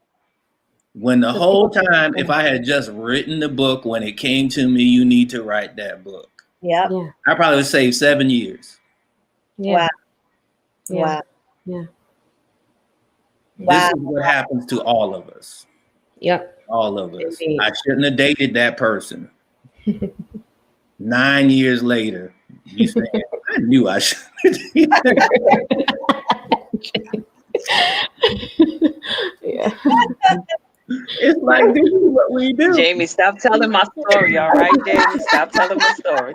When the whole time, if I had just written the book when it came to me, you need to write that book. Yep. Yeah. I probably would save 7 years. Yeah. Wow. Yeah. Wow. Yeah. This is what happens to all of us. Yep. All of us. Indeed. I shouldn't have dated that person. 9 years later, you saying, I knew I should. Yeah. It's like, this is what we do. Jamie, stop telling my story, all right, Jamie? Stop telling my story.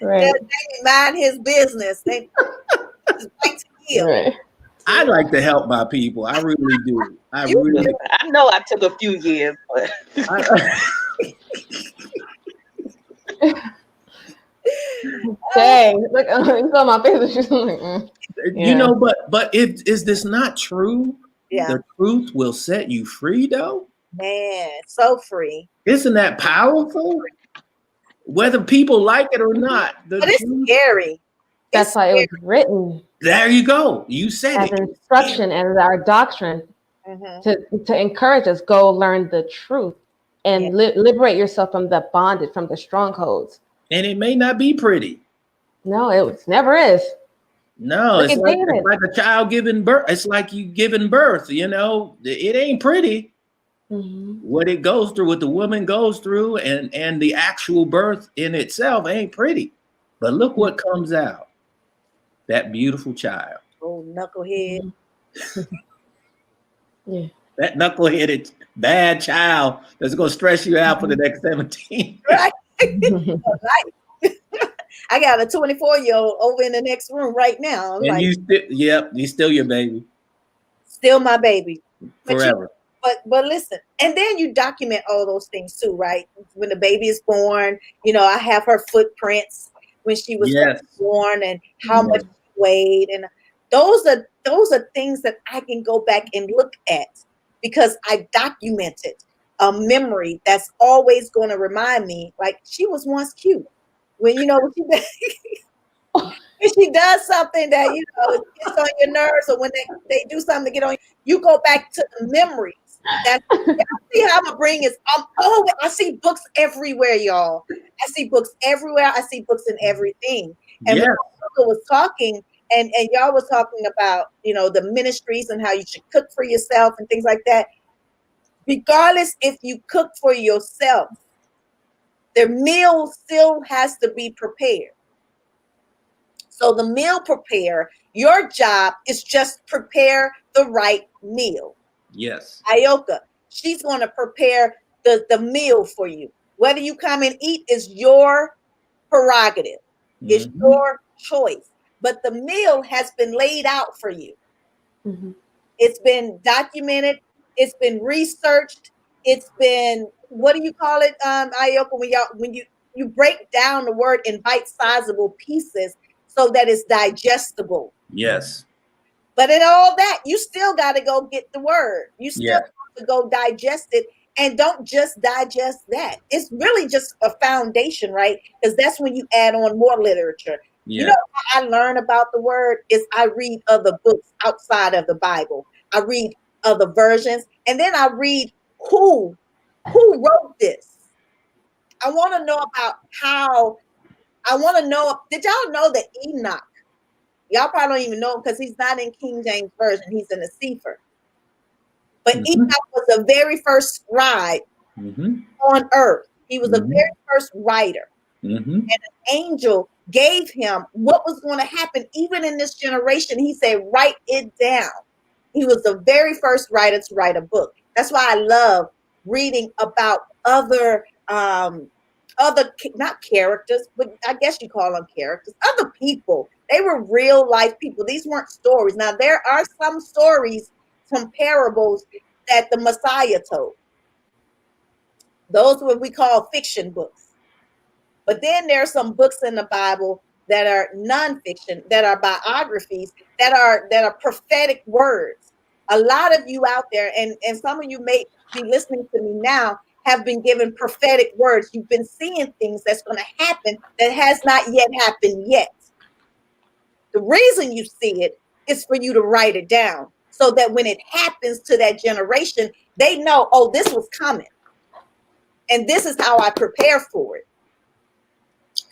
Right. Yeah, Jamie, mind his business. They just like to heal. Right. I like to help my people. I really do. I know I took a few years, but Dang. Look, you saw my face. She's like, you know, but if is this not true? Yeah. The truth will set you free, though. Man, so free. Isn't that powerful? Whether people like it or not, But it's scary. That's why it was written. There you go. You said as it. instruction and our doctrine to encourage us, go learn the truth and liberate yourself from the bondage, from the strongholds. And it may not be pretty. No, it never is. No, it's like a child giving birth. It's like you giving birth, you know, it ain't pretty. What it goes through, what the woman goes through, and the actual birth in itself ain't pretty. But look what comes out. That beautiful child. Oh, knucklehead. Yeah. That knuckleheaded bad child that's going to stress you out for the next 17. Right. I got a 24-year-old over in the next room right now. I'm and like, he's still your baby. Still my baby. Forever. But listen, and then you document all those things too, right? When the baby is born, you know, I have her footprints when she was born and how much she weighed, and those are things that I can go back and look at because I documented a memory that's always going to remind me, like, she was once cute. When when she does something that, you know, gets on your nerves, or when they do something to get on you, go back to the memories. That see how I'm gonna bring is I see books everywhere, y'all. I see books everywhere. I see books in everything. And when Uncle was talking, and y'all was talking about, you know, the ministries and how you should cook for yourself and things like that. Regardless if you cook for yourself, the meal still has to be prepared. So the meal preparer, your job is just prepare the right meal. Yes. Ioka, she's going to prepare the meal for you. Whether you come and eat is your prerogative. It's your choice. But the meal has been laid out for you. It's been documented. It's been researched. It's been, what do you call it, Ioka, when you break down the word in bite-sizable pieces so that it's digestible. Yes. But in all that, you still got to go get the word. You still have to go digest it, and don't just digest that. It's really just a foundation, right? Because that's when you add on more literature. You know how I learn about the word is I read other books outside of the Bible. I read other versions, and then I read who wrote this. I want to know about did y'all know that Enoch, y'all probably don't even know him because he's not in King James Version. He's in the Sefer. But Enoch was the very first scribe on earth. He was the very first writer. And an angel gave him what was going to happen even in this generation. He said, write it down. He was the very first writer to write a book. That's why I love reading about other other, not characters, but I guess you call them characters, other people. They were real life people. These weren't stories. Now, there are some stories, some parables that the Messiah told. Those are what we call fiction books. But then there are some books in the Bible that are nonfiction, that are biographies, that are prophetic words. A lot of you out there, and some of you may be listening to me now, have been given prophetic words. You've been seeing things that's going to happen that has not yet happened yet. The reason you see it is for you to write it down so that when it happens to that generation, they know, oh, this was coming. And this is how I prepare for it.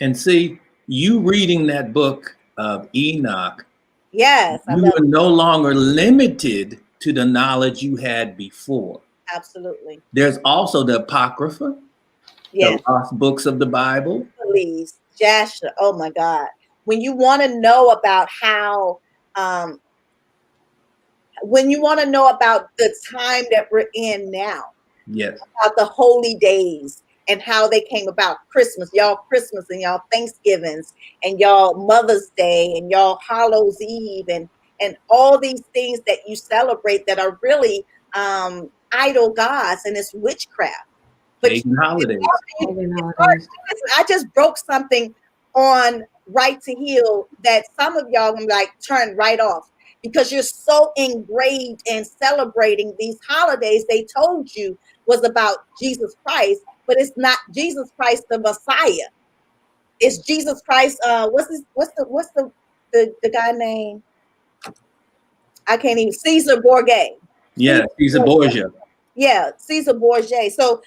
And see, you reading that book of Enoch, Yes, you are no longer limited to the knowledge you had before. absolutely. There's also the Apocrypha, Yes, the lost books of the Bible. please, Jasher. Oh my God. When you want to know about how, when you want to know about the time that we're in now, Yes. about the holy days and how they came about, y'all Christmas and y'all Thanksgivings and y'all Mother's Day and y'all Hallows Eve and all these things that you celebrate that are really idol gods, and it's witchcraft. But Pagan holidays. I just broke something on Right to Heal that some of y'all gonna like turn right off because you're so engraved in celebrating these holidays they told you was about Jesus Christ, but it's not Jesus Christ the Messiah. It's Jesus Christ. What's the guy name? I can't even. Caesar Borgia. Yeah, Caesar Borgia. Yeah, Caesar Borgia. So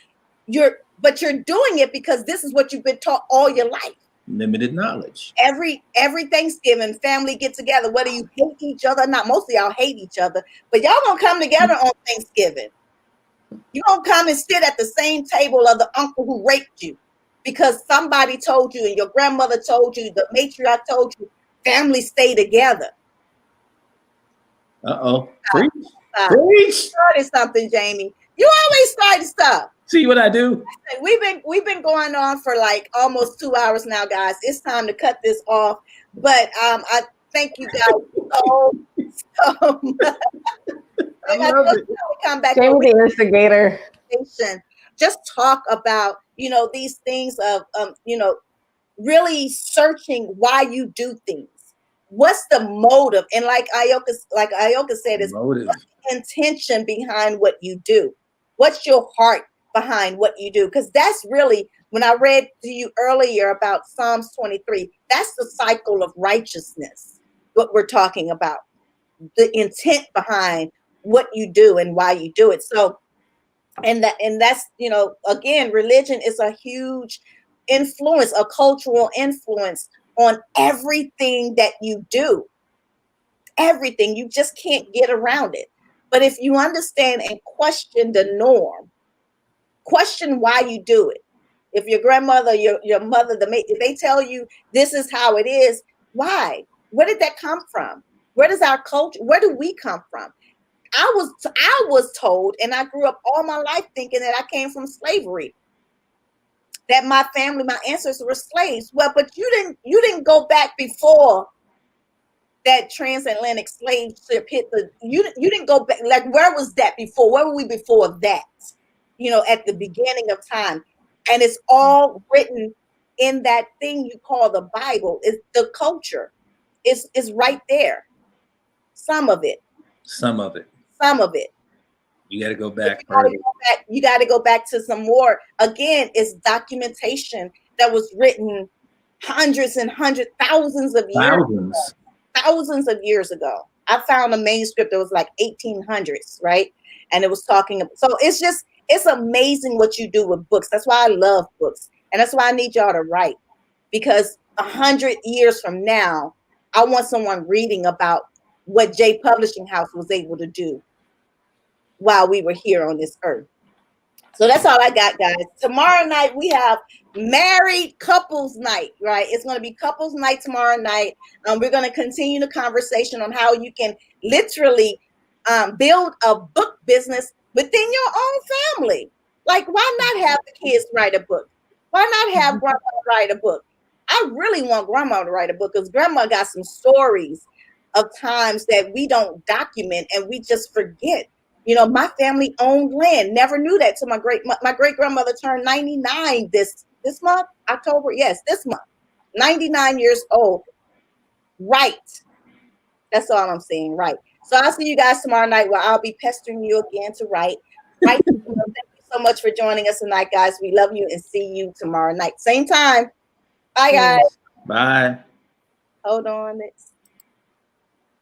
you're doing it because this is what you've been taught all your life. Limited knowledge. Every Thanksgiving, family get together, whether you hate each other or not. Most of y'all hate each other, but y'all gonna come together on Thanksgiving. You gonna come and sit at the same table of the uncle who raped you because somebody told you and your grandmother told you, the matriarch told you, family stay together. Uh-oh. Preach. Preach. Started something, Jamie. You always starting stuff. See what I do? We've been going on for like almost 2 hours now, guys. It's time to cut this off. But I thank you guys so much. I love it. Come back. Jamie the instigator. Just talk about these things of really searching why you do things. What's the motive? And like Ioka said, is what's the intention behind what you do? What's your heart behind what you do? Because that's really, when I read to you earlier about Psalms 23, that's the cycle of righteousness, what we're talking about, the intent behind what you do and why you do it. So, and that's, again, religion is a huge influence, a cultural influence on everything that you do. Everything. You just can't get around it. But if you understand and question the norm, question why you do it. If your grandmother, your mother, if they tell you this is how it is, why? Where did that come from? Where does our culture, where do we come from? I was told, and I grew up all my life thinking that I came from slavery, that my family, my ancestors were slaves. Well, but you didn't go back before that transatlantic slave ship hit you didn't go back. Like, where was that before? Where were we before that? At the beginning of time. And it's all written in that thing you call the Bible. It's the culture. It's right there. Some of it. You got to go back. You got to go back to some more. Again, it's documentation that was written hundreds and hundreds, thousands of years ago. I found a manuscript that was like 1800s, right? And it was talking. So it's amazing what you do with books. That's why I love books, and that's why I need y'all to write, because 100 years from now, I want someone reading about what J Publishing House was able to do while we were here on this earth. So that's all I got, guys. Tomorrow night we have married couples night, right? It's going to be couples night tomorrow night. We're going to continue the conversation on how you can literally build a book business within your own family. Like, why not have the kids write a book? Why not have grandma write a book? I really want grandma to write a book because grandma got some stories of times that we don't document and we just forget. You know, my family owned land. Never knew that till my great grandmother turned 99 this month, October. Yes, this month. 99 years old. Right. That's all I'm saying. Right. So I'll see you guys tomorrow night where I'll be pestering you again to write. Thank you so much for joining us tonight, guys. We love you and see you tomorrow night. Same time. Bye, guys. Peace. Bye. Hold on.